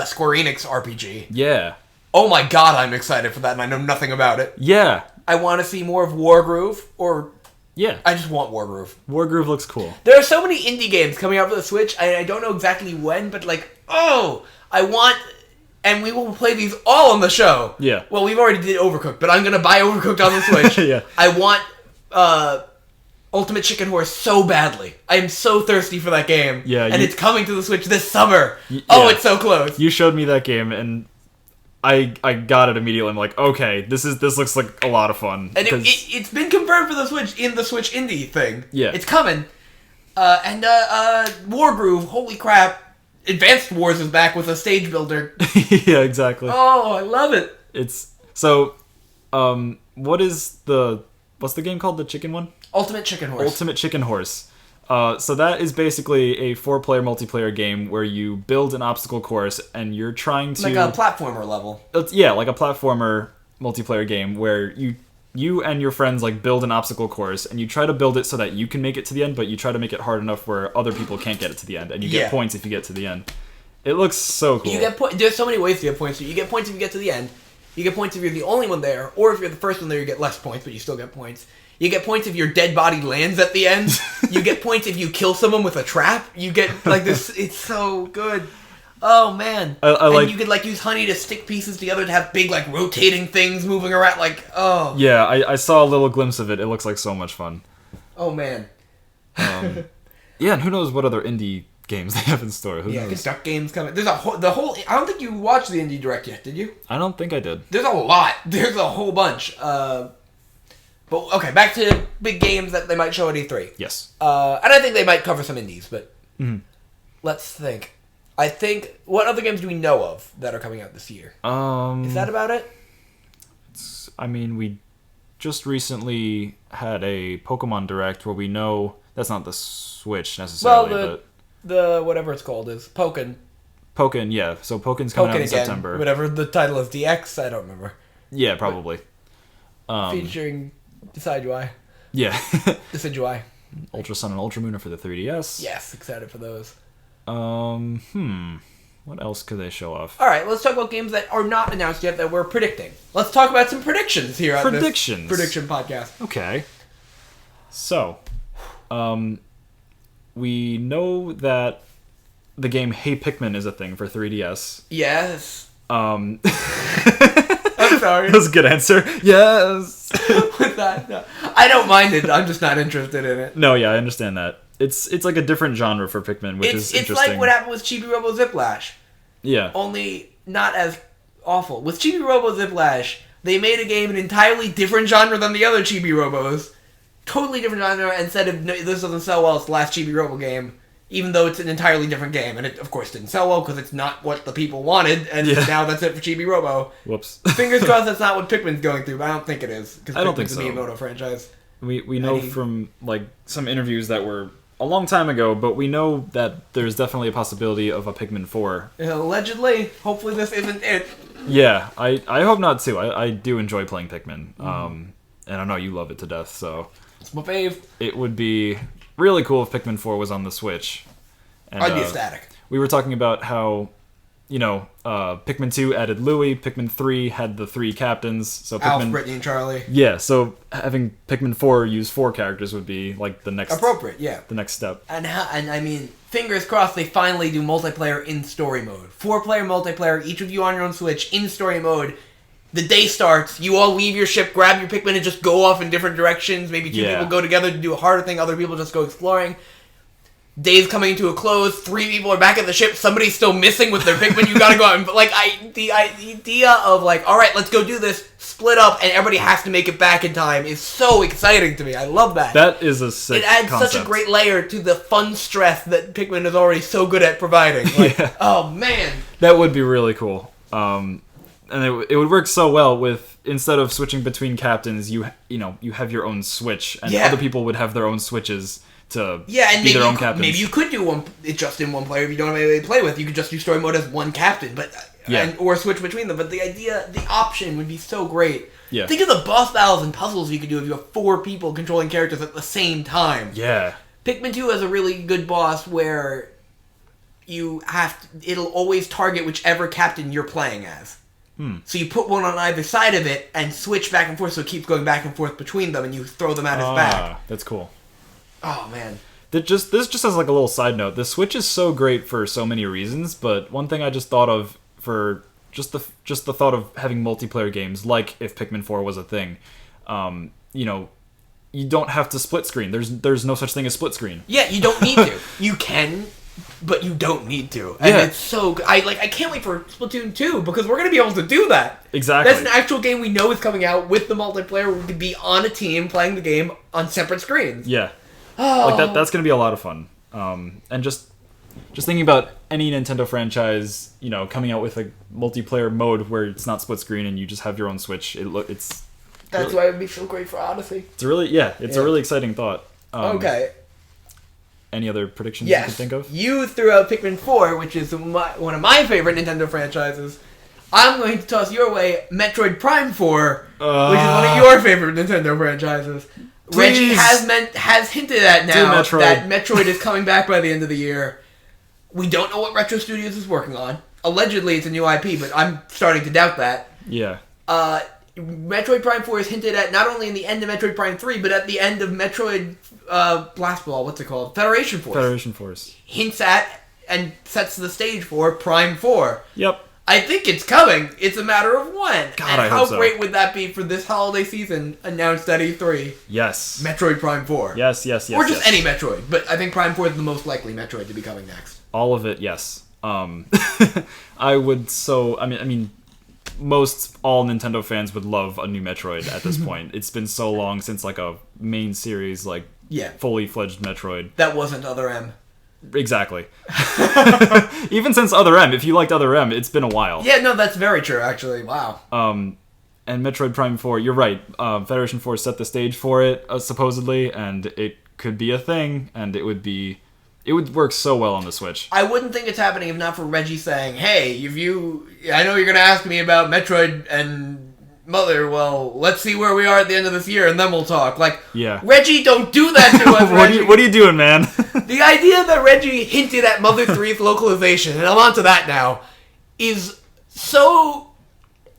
Square Enix RPG. Yeah. Oh my god, I'm excited for that, and I know nothing about it. Yeah. I want to see more of Wargroove, or... Yeah. I just want Wargroove. Wargroove looks cool. There are so many indie games coming out for the Switch, and I don't know exactly when, but I want... And we will play these all on the show. Yeah. Well, we've already did Overcooked, but I'm going to buy Overcooked on the Switch. Yeah. I want Ultimate Chicken Horse so badly. I am so thirsty for that game. Yeah. And it's coming to the Switch this summer. Oh, it's so close. You showed me that game, and I got it immediately. I'm like, okay, this looks like a lot of fun. And it's been confirmed for the Switch in the Switch Indie thing. Yeah. It's coming. And Wargroove, holy crap. Advanced Wars is back with a stage builder. Yeah, exactly. Oh, I love it. It's so. What's the game called? The chicken one? Ultimate Chicken Horse. Ultimate Chicken Horse. So that is basically a 4-player multiplayer game where you build an obstacle course and you're trying to like a platformer level. Yeah, like a platformer multiplayer game where you and your friends like build an obstacle course, and you try to build it so that you can make it to the end, but you try to make it hard enough where other people can't get it to the end, and you get points if you get to the end. It looks so cool. You get There's so many ways to get points. You get points if you get to the end. You get points if you're the only one there, or if you're the first one there, you get less points, but you still get points. You get points if your dead body lands at the end. You get points if you kill someone with a trap. You get like this. It's so good. Oh man! And you could like use honey to stick pieces together to have big like rotating things moving around. Like Yeah, I saw a little glimpse of it. It looks like so much fun. Oh man! Yeah, and who knows what other indie games they have in store? Who knows? Duck games coming. There's the whole. I don't think you watched the indie direct yet, did you? I don't think I did. There's a lot. There's a whole bunch. But okay, back to big games that they might show at E3. Yes. And I think they might cover some indies, but let's think. I think, what other games do we know of that are coming out this year? Is that about it? I mean, we just recently had a Pokemon Direct where we know that's not the Switch necessarily, but the whatever it's called is Pokken. Pokken, yeah. So Pokken's coming out in again, September. Whatever the title is, DX, I don't remember. Yeah, probably. Featuring Decidueye. Yeah. Decidueye. Ultra Sun and Ultra Moon are for the 3DS. Yes, excited for those. What else could they show off? All right, let's talk about games that are not announced yet that we're predicting. Let's talk about some predictions here on this prediction podcast. Okay. So, we know that the game Hey Pikmin is a thing for 3DS. Yes. I'm sorry. That was a good answer. Yes. With that, no. I don't mind it. I'm just not interested in it. No, yeah, I understand that. It's like a different genre for Pikmin, which is interesting. It's like what happened with Chibi Robo Ziplash. Yeah. Only not as awful. With Chibi Robo Ziplash, they made a game an entirely different genre than the other Chibi Robos. Totally different genre, and said, if this doesn't sell well, it's the last Chibi Robo game. Even though it's an entirely different game. And it, of course, didn't sell well because it's not what the people wanted. And now that's it for Chibi Robo. Whoops. Fingers crossed that's not what Pikmin's going through, but I don't think it is. I don't think so. Because Pikmin's a Miyamoto franchise. We know from like some interviews that were a long time ago, but we know that there's definitely a possibility of a Pikmin 4. Allegedly. Hopefully this isn't it. Yeah, I hope not too. I do enjoy playing Pikmin. And I know you love it to death, so... It's my fave. It would be really cool if Pikmin 4 was on the Switch. And, I'd be ecstatic. We were talking about how, Pikmin 2 added Louie, Pikmin 3 had the 3 captains. So Alf, Brittany, and Charlie. Yeah, so having Pikmin 4 use 4 characters would be like the next... Appropriate, yeah. The next step. And I mean, fingers crossed they finally do multiplayer in story mode. 4-player multiplayer, each of you on your own Switch, in story mode. The day starts, you all leave your ship, grab your Pikmin, and just go off in different directions. Maybe 2 people go together to do a harder thing, other people just go exploring. Day's coming to a close, 3 people are back at the ship, somebody's still missing with their Pikmin, you gotta go out and, the idea of, alright, let's go do this, split up, and everybody has to make it back in time is so exciting to me. I love that. That is a sick concept. It adds such a great layer to the fun stress that Pikmin is already so good at providing. Oh, man. That would be really cool. And it would work so well with, instead of switching between captains, you have your own Switch, and other people would have their own Switches to and be their own captains. Maybe you could do it just in one player if you don't have anybody to play with. You could just do story mode as one captain, or switch between them. But the option would be so great. Yeah. Think of the boss battles and puzzles you could do if you have 4 people controlling characters at the same time. Yeah. Pikmin 2 has a really good boss where it'll always target whichever captain you're playing as. So you put one on either side of it and switch back and forth so it keeps going back and forth between them and you throw them at his back. That's cool. Oh, man. This just as like a little side note, the Switch is so great for so many reasons, but one thing I just thought of for just the thought of having multiplayer games, like if Pikmin 4 was a thing, you don't have to split screen. There's no such thing as split screen. Yeah, you don't need to. You can, but you don't need to. And it's so good. I can't wait for Splatoon 2 because we're going to be able to do that. Exactly. That's an actual game we know is coming out with the multiplayer where we could be on a team playing the game on separate screens. Yeah. That's going to be a lot of fun. And just thinking about any Nintendo franchise, coming out with a multiplayer mode where it's not split screen and you just have your own Switch, that's why it would be so great for Odyssey. It's really, a really exciting thought. Okay. Any other predictions you can think of? You threw out Pikmin 4, which is one of my favorite Nintendo franchises. I'm going to toss your way Metroid Prime 4, which is one of your favorite Nintendo franchises. Please. Reggie has hinted at now that Metroid is coming back by the end of the year. We don't know what Retro Studios is working on. Allegedly, it's a new IP, but I'm starting to doubt that. Yeah. Metroid Prime 4 is hinted at not only in the end of Metroid Prime 3, but at the end of Metroid Blast Ball, what's it called? Federation Force. Hints at and sets the stage for Prime 4. Yep. I think it's coming. It's a matter of when. God, and how great would that be for this holiday season announced at E3? Yes. Metroid Prime 4. Yes. Or just any Metroid, but I think Prime 4 is the most likely Metroid to be coming next. All of it, yes. I mean, most all Nintendo fans would love a new Metroid at this point. It's been so long since a main series, fully fledged Metroid. That wasn't Other M. Exactly. Even since Other M, if you liked Other M, it's been a while. Yeah, no, that's very true, actually. Wow. And Metroid Prime 4, you're right. Federation Force set the stage for it, supposedly, and it could be a thing, and it would work so well on the Switch. I wouldn't think it's happening if not for Reggie saying, hey, I know you're going to ask me about Metroid and Mother, well, let's see where we are at the end of this year, and then we'll talk. Reggie, don't do that to us, Reggie. What are you doing, man? The idea that Reggie hinted at Mother 3's localization, and I'm on to that now, is so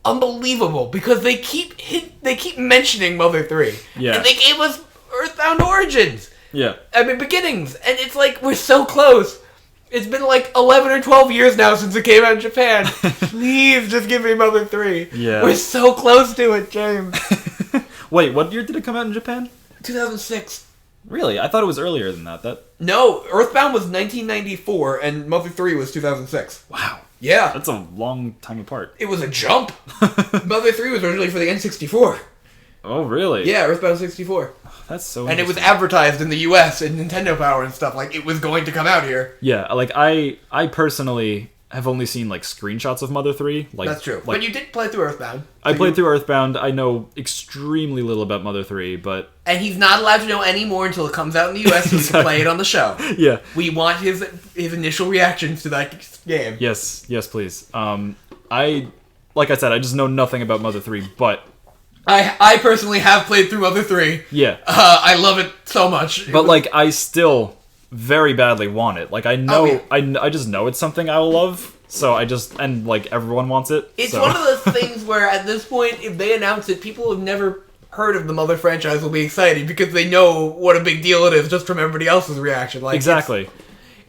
unbelievable, because they keep mentioning Mother 3. Yeah. And they gave us Earthbound Origins. Yeah. Beginnings. And it's we're so close. It's been 11 or 12 years now since it came out in Japan. Please just give me Mother 3. Yeah. We're so close to it, James. Wait, what year did it come out in Japan? 2006. Really? I thought it was earlier than that. No, Earthbound was 1994 and Mother 3 was 2006. Wow. Yeah. That's a long time apart. It was a jump. Mother 3 was originally for the N64. Oh, really? Yeah, Earthbound 64. That's so And it was advertised in the US and Nintendo Power and stuff, like it was going to come out here. Yeah, like I personally have only seen like screenshots of Mother 3. Like, that's true. Like, but you did play through Earthbound. So I played through Earthbound. I know extremely little about Mother 3, but... And he's not allowed to know any more until it comes out in the US so he can play it on the show. Yeah. We want his initial reactions to that game. Yes, please. Like I said, I just know nothing about Mother 3, but... I personally have played through Mother 3. Yeah. I love it so much. But, like, I still very badly want it. Like, I know... Oh, yeah. I just know it's something I will love, so I just... And, like, everyone wants it. It's one of those things where, at this point, if they announce it, people who have never heard of the Mother franchise will be excited because they know what a big deal it is just from everybody else's reaction. Like, exactly.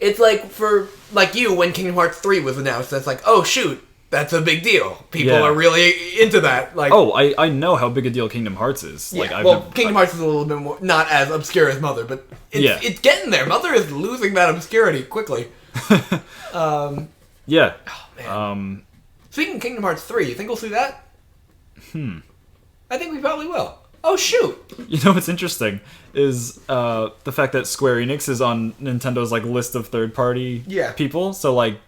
It's like, for... Like you, when Kingdom Hearts 3 was announced, that's like, oh, shoot. That's a big deal. People are really into that. Like, I know how big a deal Kingdom Hearts is. Yeah, like, Kingdom Hearts is a little bit more not as obscure as Mother, but it's getting there. Mother is losing that obscurity quickly. Yeah. Oh man. Speaking of Kingdom Hearts 3, you think we'll see that? I think we probably will. Oh shoot! You know what's interesting is the fact that Square Enix is on Nintendo's like list of third-party people. So like.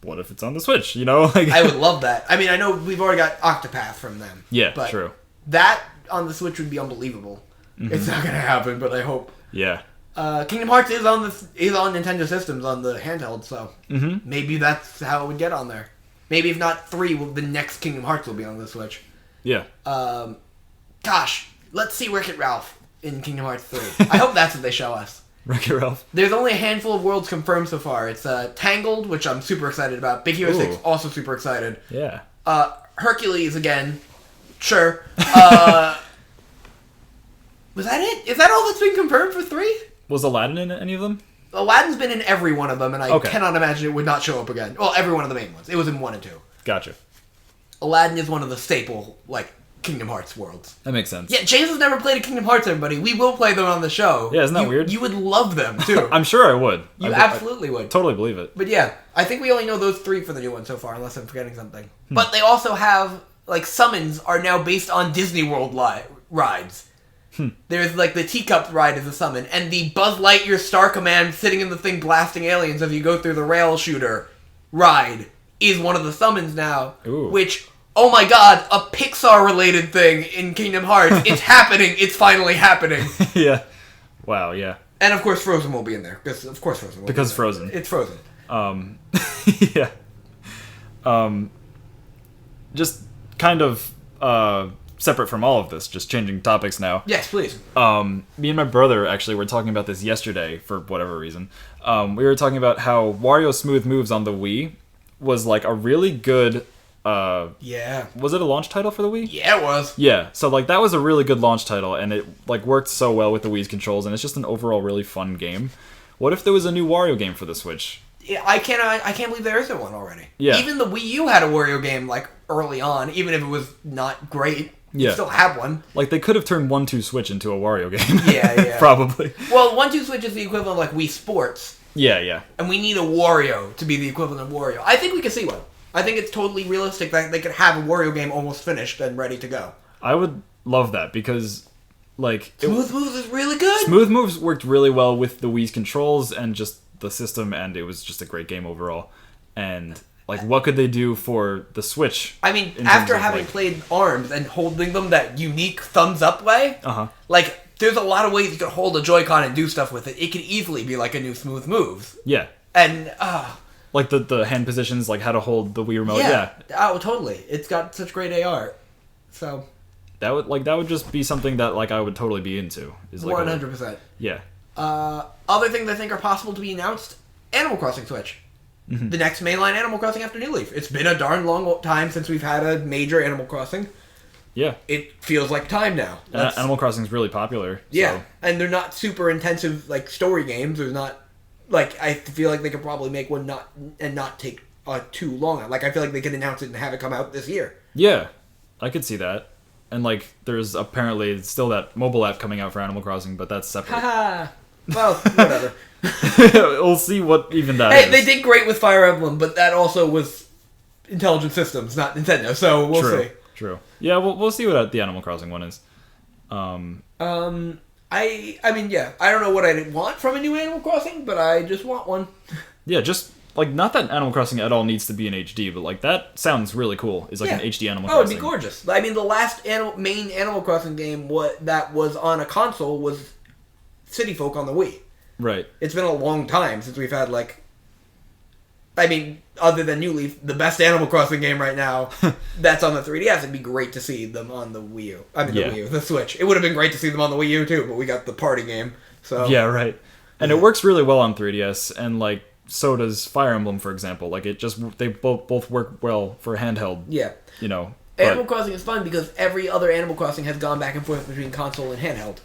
What if it's on the Switch, you know? Like, I would love that. I mean, I know we've already got Octopath from them. Yeah, but true. That on the Switch would be unbelievable. Mm-hmm. It's not going to happen, but I hope. Yeah. Kingdom Hearts is on Nintendo systems on the handheld, so maybe that's how it would get on there. Maybe if not 3, the next Kingdom Hearts will be on the Switch. Yeah. Gosh, let's see Wreck-It Ralph in Kingdom Hearts 3. I hope that's what they show us. Wreck-It Ralph. There's only a handful of worlds confirmed so far. It's Tangled, which I'm super excited about. Big Hero 6, also super excited. Yeah. Hercules again. Sure. Was that it? Is that all that's been confirmed for 3? Was Aladdin in any of them? Aladdin's been in every one of them, and I cannot imagine it would not show up again. Well, every one of the main ones. It was in 1 and 2. Gotcha. Aladdin is one of the staple, like, Kingdom Hearts worlds. That makes sense. Yeah, James has never played a Kingdom Hearts, everybody. We will play them on the show. Yeah, isn't that weird? You would love them, too. I'm sure I would. You absolutely would. Totally believe it. But yeah, I think we only know those 3 for the new one so far, unless I'm forgetting something. But they also have, like, summons are now based on Disney World rides. There's, like, the Teacup ride is a summon, and the Buzz Lightyear Star Command sitting in the thing blasting aliens as you go through the rail shooter ride is one of the summons now, which... Oh my god, a Pixar-related thing in Kingdom Hearts. It's happening. It's finally happening. Yeah. Wow, yeah. And of course Frozen will be in there. Because of course Frozen will be in there. Frozen. It's Frozen. Yeah. Just kind of separate from all of this, just changing topics now. Yes, please. Me and my brother actually were talking about this yesterday for whatever reason. We were talking about how Wario Smooth Moves on the Wii was like a really good... Was it a launch title for the Wii? Yeah, it was. Yeah, so like that was a really good launch title, and it like worked so well with the Wii's controls, and it's just an overall really fun game. What if there was a new Wario game for the Switch? Yeah, I can't believe there isn't one already. Yeah. Even the Wii U had a Wario game like early on, even if it was not great. You still have one. Like they could have turned 1-2 Switch into a Wario game. Yeah. Probably. Well, 1-2 Switch is the equivalent of like Wii Sports. Yeah. And we need a Wario to be the equivalent of Wario. I think we can see one. I think it's totally realistic that they could have a Wario game almost finished and ready to go. I would love that because, like... Smooth Moves is really good! Smooth Moves worked really well with the Wii's controls and just the system, and it was just a great game overall. And, like, what could they do for the Switch? I mean, after having played ARMS and holding them that unique thumbs-up way, like, there's a lot of ways you could hold a Joy-Con and do stuff with it. It could easily be like a new Smooth Moves. Yeah. And, like the hand positions, like how to hold the Wii remote. Yeah. Oh, totally. It's got such great AR. So that would just be something that like I would totally be into. Is like 100%. Yeah. Other things I think are possible to be announced: Animal Crossing Switch. The next mainline Animal Crossing after New Leaf. It's been a darn long time since we've had a major Animal Crossing. Yeah. It feels like time now. Animal Crossing is really popular. Yeah, and they're not super intensive like story games. There's not. Like, I feel like they could probably make one not take too long. Like, I feel like they could announce it and have it come out this year. Yeah, I could see that. And, like, there's apparently still that mobile app coming out for Animal Crossing, but that's separate. Haha. Well, whatever. We'll see what even that is. Hey, they did great with Fire Emblem, but that also was Intelligent Systems, not Nintendo, so we'll see. True. Yeah, we'll see what the Animal Crossing one is. I mean, yeah, I don't know what I want from a new Animal Crossing, but I just want one. Yeah, just, like, not that Animal Crossing at all needs to be in HD, but, like, that sounds really cool. It's like an HD Animal Crossing. Oh, it'd be gorgeous. I mean, the last main Animal Crossing game that was on a console was City Folk on the Wii. Right. It's been a long time since we've had, like... I mean, other than New Leaf, the best Animal Crossing game right now, that's on the 3DS. It'd be great to see them on the Wii U. I mean, the Wii U, the Switch. It would have been great to see them on the Wii U, too, but we got the party game, so... Yeah, right. And it works really well on 3DS, and, like, so does Fire Emblem, for example. Like, it just... They both work well for handheld. Yeah. You know. Animal Crossing is fun because every other Animal Crossing has gone back and forth between console and handheld.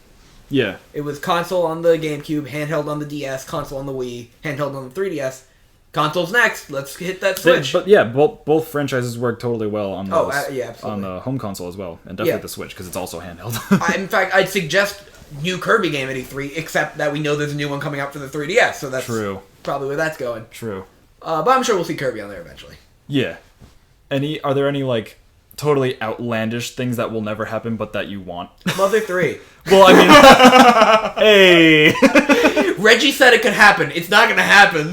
Yeah. It was console on the GameCube, handheld on the DS, console on the Wii, handheld on the 3DS. Console's next. Let's hit that Switch. But yeah, both franchises work totally well on those, absolutely. on the home console as well, and definitely the Switch because it's also handheld. In fact, I'd suggest new Kirby game at E3, except that we know there's a new one coming out for the 3DS, so that's probably where that's going. True. But I'm sure we'll see Kirby on there eventually. Yeah. Are there any, like, totally outlandish things that will never happen but that you want? Mother 3. Well, I mean... hey! Reggie said it could happen. It's not going to happen.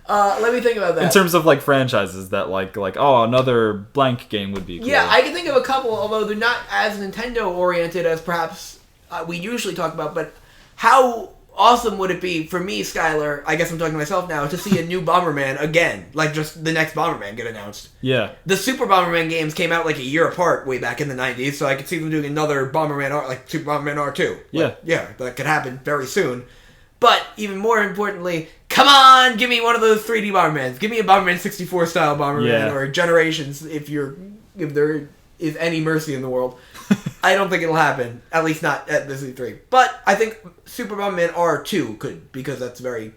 Let me think about that. In terms of, like, franchises that, like, another blank game would be cool. Yeah, I can think of a couple, although they're not as Nintendo-oriented as perhaps we usually talk about, but how awesome would it be for me, Skyler, I guess I'm talking to myself now, to see a new Bomberman again? Like, just the next Bomberman get announced. Yeah. The Super Bomberman games came out, like, a year apart way back in the 90s, so I could see them doing another Bomberman R, like Super Bomberman R2. Yeah. Yeah, that could happen very soon. But, even more importantly, come on, give me one of those 3D Bombermans. Give me a Bomberman 64 style Bomberman, or Generations, if there is any mercy in the world. I don't think it'll happen, at least not at this E3. But I think Super Bomberman R2 could, because that's a very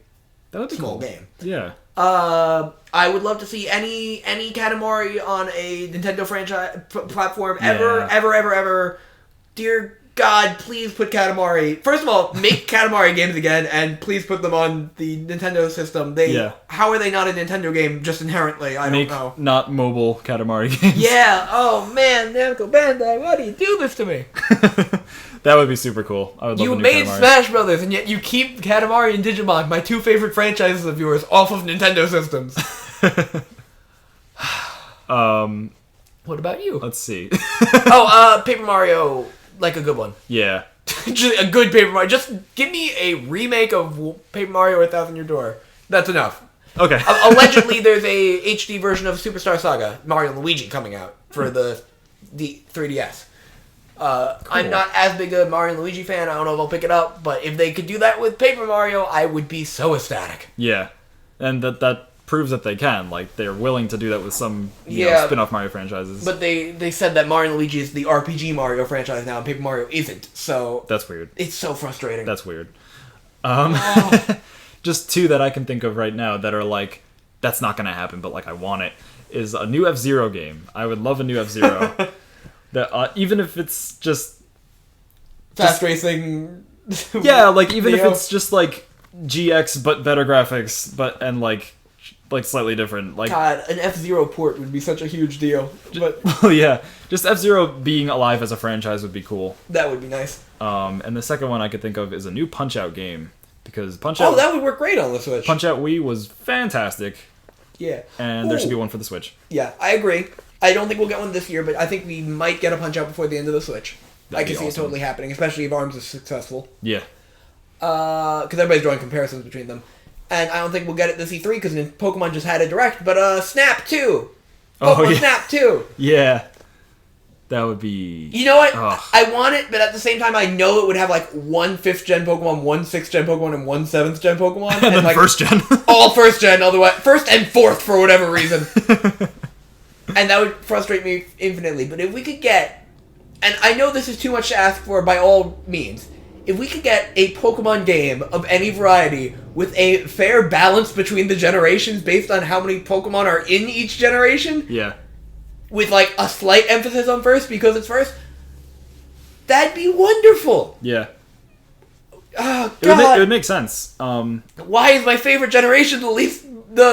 small game. Yeah. I would love to see any Katamari on a Nintendo franchise platform ever. Dear God, please put Katamari... First of all, make Katamari games again, and please put them on the Nintendo system. How are they not a Nintendo game just inherently? I don't know. Not mobile Katamari games. Yeah, oh man, Namco Bandai, why do you do this to me? That would be super cool. I would love You a new made Katamari. Smash Brothers, and yet you keep Katamari and Digimon, my two favorite franchises of yours, off of Nintendo systems. What about you? Let's see. Paper Mario... Like a good one. Yeah. Just a good Paper Mario. Just give me a remake of Paper Mario 1000 Year Door. That's enough. Okay. Allegedly, there's a HD version of Superstar Saga, Mario and Luigi, coming out for the 3DS. Cool. I'm not as big a Mario and Luigi fan. I don't know if I'll pick it up, but if they could do that with Paper Mario, I would be so ecstatic. Yeah. And that proves that they can. Like, they're willing to do that with some spin-off Mario franchises. But they said that Mario and Luigi is the RPG Mario franchise now, and Paper Mario isn't. So that's weird. It's so frustrating. That's weird. Just two that I can think of right now that are like, that's not going to happen, but like I want it, is a new F-Zero game. I would love a new F-Zero. That even if it's just fast racing. Yeah, like even if it's just like GX but better graphics, and like slightly different. Like, God, an F-Zero port would be such a huge deal. But well, yeah, just F-Zero being alive as a franchise would be cool. That would be nice. And the second one I could think of is a new Punch-Out game, because Punch-Out. Oh, that would work great on the Switch. Punch-Out Wii was fantastic. Yeah. And there should be one for the Switch. Yeah, I agree. I don't think we'll get one this year, but I think we might get a Punch-Out before the end of the Switch. I can see it totally happening, especially if ARMS is successful. Yeah. Because everybody's drawing comparisons between them. And I don't think we'll get it this E3 because Pokemon just had a Direct, but Snap 2! Pokemon Snap 2! Yeah. That would be... You know what? Ugh. I want it, but at the same time, I know it would have like one 5th gen Pokemon, one 6th gen Pokemon, and one 7th gen Pokemon. And then like, 1st gen. All 1st gen, otherwise 1st and 4th for whatever reason. And that would frustrate me infinitely. But if we could get... And I know this is too much to ask for by all means. If we could get a Pokemon game of any variety with a fair balance between the generations based on how many Pokemon are in each generation... Yeah. with like a slight emphasis on first because it's first, that'd be wonderful. Yeah. Oh, God. It would make sense. Why is my favorite generation the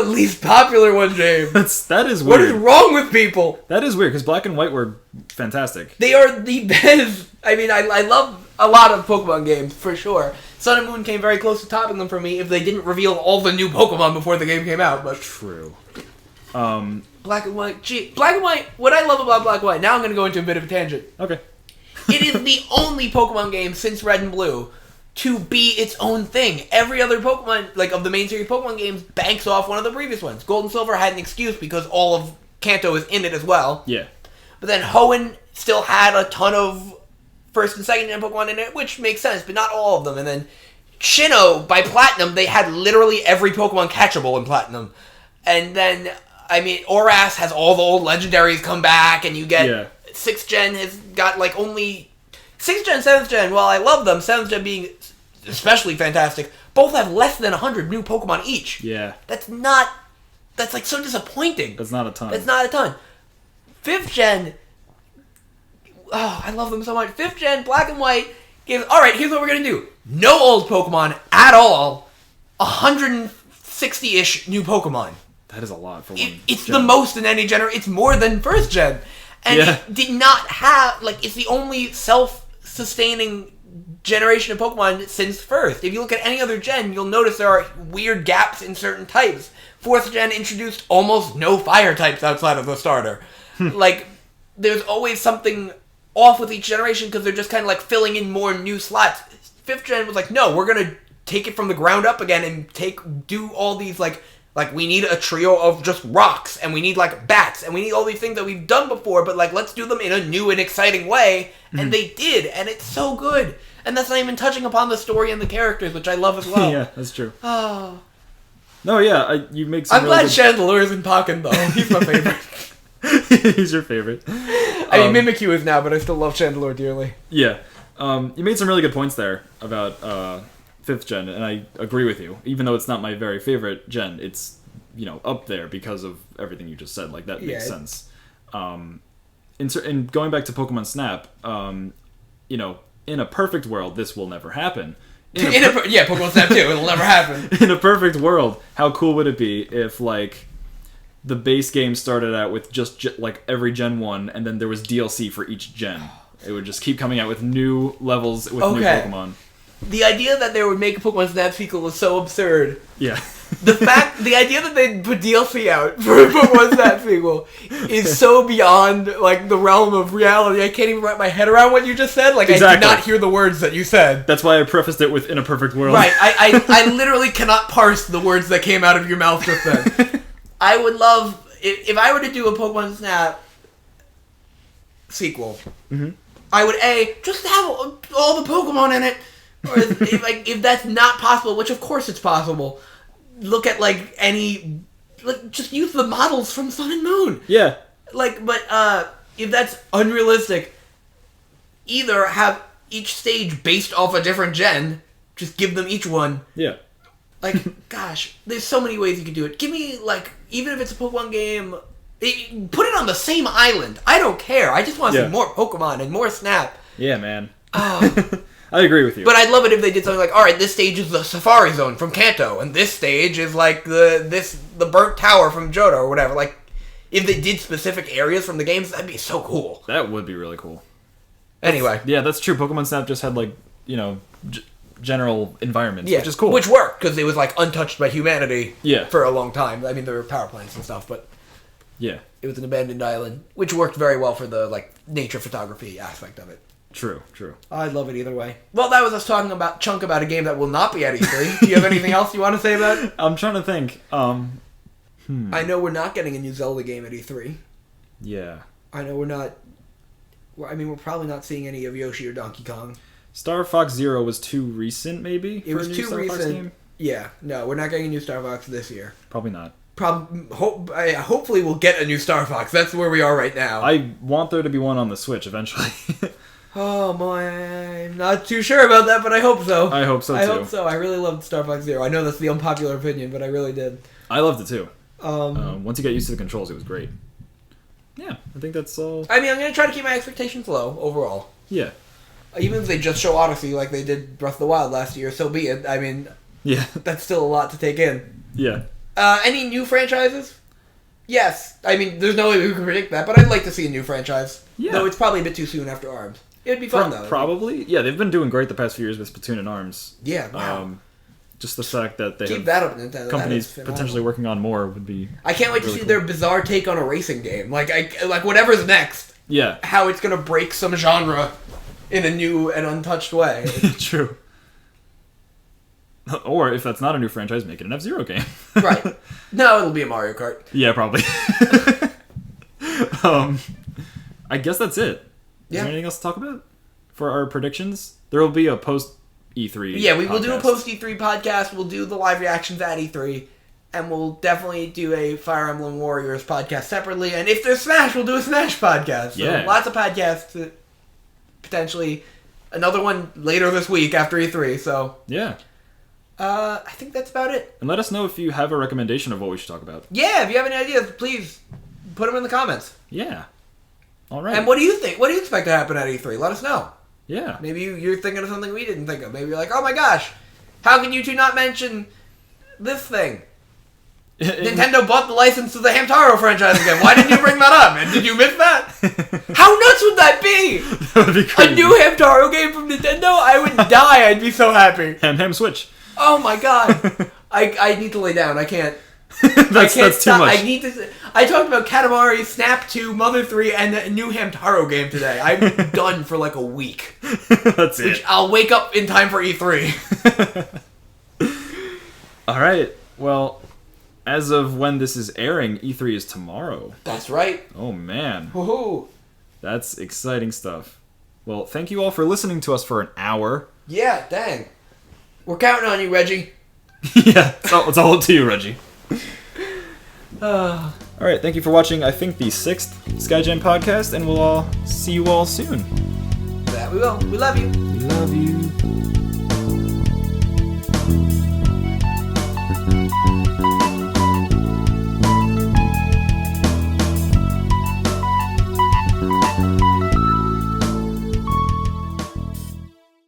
least popular one, James? That is weird. What is wrong with people? That is weird, because Black and White were fantastic. They are the best. I mean, I love a lot of Pokemon games, for sure. Sun and Moon came very close to topping them for me if they didn't reveal all the new Pokemon before the game came out. But true. Black and White. Gee, Black and White, what I love about Black and White, now I'm going to go into a bit of a tangent. Okay. It is the only Pokemon game since Red and Blue to be its own thing. Every other Pokemon, like of the main series Pokemon games, banks off one of the previous ones. Gold and Silver had an excuse because all of Kanto is in it as well. Yeah. But then Hoenn still had a ton of first and second gen Pokemon in it, which makes sense, but not all of them. And then Sinnoh, by Platinum, they had literally every Pokemon catchable in Platinum. And then, I mean, Oras has all the old legendaries come back, and you get 6th gen has got like only 6th gen, 7th gen. While I love them, 7th gen being especially fantastic, both have less than 100 new Pokemon each. Yeah. That's like so disappointing. That's not a ton. That's not a ton. 5th gen, oh, I love them so much. 5th gen, Black and White, alright, here's what we're going to do. No old Pokemon at all. 160-ish new Pokemon. That is a lot for one It's gen. the most in any generation. It's more than first gen. And it did not have, like, it's the only self-sustaining generation of Pokemon since first. If you look at any other gen, you'll notice there are weird gaps in certain types. 4th gen introduced almost no fire types outside of the starter. Like, there's always something off with each generation because they're just kind of like filling in more new slots. 5th gen was like, no, we're going to take it from the ground up again and do all these, like we need a trio of just rocks, and we need like bats, and we need all these things that we've done before, but like let's do them in a new and exciting way. And they did, and it's so good. And that's not even touching upon the story and the characters, which I love as well. Yeah, that's true. Oh. No, yeah, you make some I'm glad Chandelure's in Pokken, though. He's my favorite. He's your favorite. I mean, Mimikyu is now, but I still love Chandelure dearly. Yeah. You made some really good points there about 5th gen, and I agree with you. Even though it's not my very favorite gen, it's, up there because of everything you just said. Like, that makes sense. And going back to Pokemon Snap, in a perfect world, this will never happen. Pokemon Snap 2, it'll never happen. In a perfect world, how cool would it be if, like, the base game started out with just like every Gen 1, and then there was DLC for each gen. It would just keep coming out with new levels with new Pokemon. The idea that they would make a Pokemon Snap sequel is so absurd. Yeah. The idea that they'd put DLC out for a Pokemon Snap sequel is so beyond, like, the realm of reality. I can't even wrap my head around what you just said. Like, exactly. I did not hear the words that you said. That's why I prefaced it with "in a perfect world." Right. I literally cannot parse the words that came out of your mouth just then. I would love, if I were to do a Pokemon Snap sequel, I would just have all the Pokemon in it. Or if that's not possible, which of course it's possible, look at just use the models from Sun and Moon. Yeah. But if that's unrealistic, either have each stage based off a different gen, just give them each one. Yeah. Gosh, there's so many ways you could do it. Give me, even if it's a Pokemon game, put it on the same island. I don't care. I just want to see more Pokemon and more Snap. Yeah, man. I agree with you. But I'd love it if they did something like, alright, this stage is the Safari Zone from Kanto, and this stage is the Burnt Tower from Johto, or whatever. Like, if they did specific areas from the games, that'd be so cool. That would be really cool. Anyway. Yeah, that's true. Pokemon Snap just had, general environments, which is cool. Which worked, because it was, untouched by humanity for a long time. I mean, there were power plants and stuff, but... Yeah. It was an abandoned island, which worked very well for the, nature photography aspect of it. True. I'd love it either way. Well, that was us talking about a game that will not be at E3. Do you have anything else you want to say about it? I'm trying to think. I know we're not getting a new Zelda game at E3. Yeah. I know we're not... we're probably not seeing any of Yoshi or Donkey Kong. Star Fox Zero was too recent, maybe? It was too recent. Yeah. No, we're not getting a new Star Fox this year. Probably not. Hopefully we'll get a new Star Fox. That's where we are right now. I want there to be one on the Switch eventually. Oh, boy, I'm not too sure about that, but I hope so. I hope so, too. I hope so. I really loved Star Fox Zero. I know that's the unpopular opinion, but I really did. I loved it, too. Once you get used to the controls, it was great. Yeah, I think that's all. I mean, I'm going to try to keep my expectations low overall. Yeah. Even if they just show Odyssey like they did Breath of the Wild last year, so be it. I mean, yeah, that's still a lot to take in. Yeah. Any new franchises? Yes. I mean, there's no way we can predict that, but I'd like to see a new franchise. Yeah. Though it's probably a bit too soon after ARMS. It would be fun, though. Probably. Yeah, they've been doing great the past few years with Splatoon and ARMS. Yeah, wow. Just the fact that they keep that up, Nintendo. Companies potentially working on more would be. I can't wait to see their bizarre take on a racing game. Like whatever's next. Yeah. How it's gonna break some genre in a new and untouched way. True. Or if that's not a new franchise, make it an F-Zero game. Right. No, it'll be a Mario Kart. Yeah, probably. I guess that's it. Is there anything else to talk about for our predictions? There will be a post E3. Yeah, we will do a post E3 podcast. We'll do the live reactions at E3, and we'll definitely do a Fire Emblem Warriors podcast separately. And if there's Smash, we'll do a Smash podcast. So yeah, lots of podcasts. Potentially another one later this week after E3. So yeah. I think that's about it. And let us know if you have a recommendation of what we should talk about. Yeah, if you have any ideas, please put them in the comments. Yeah. All right. And what do you think? What do you expect to happen at E3? Let us know. Yeah. Maybe you're thinking of something we didn't think of. Maybe you're like, oh my gosh, how can you two not mention this thing? Nintendo bought the license to the Hamtaro franchise again. Why didn't you bring that up? And did you miss that? How nuts would that be? That would be crazy. A new Hamtaro game from Nintendo? I would die. I'd be so happy. Ham Switch. Oh my god. I need to lay down. I can't. That's too much. I need to. I talked about Katamari, Snap 2, Mother 3, and a new Hamtaro game today. I'm done for like a week. That's it. I'll wake up in time for E3. All right. Well, as of when this is airing, E3 is tomorrow. That's right. Oh man. Woohoo! That's exciting stuff. Well, thank you all for listening to us for an hour. Yeah, dang. We're counting on you, Reggie. Yeah, it's all up to you, Reggie. Alright, thank you for watching, I think, the 6th SkyJam podcast, and we'll all see you all soon. That we will. We love you. We love you.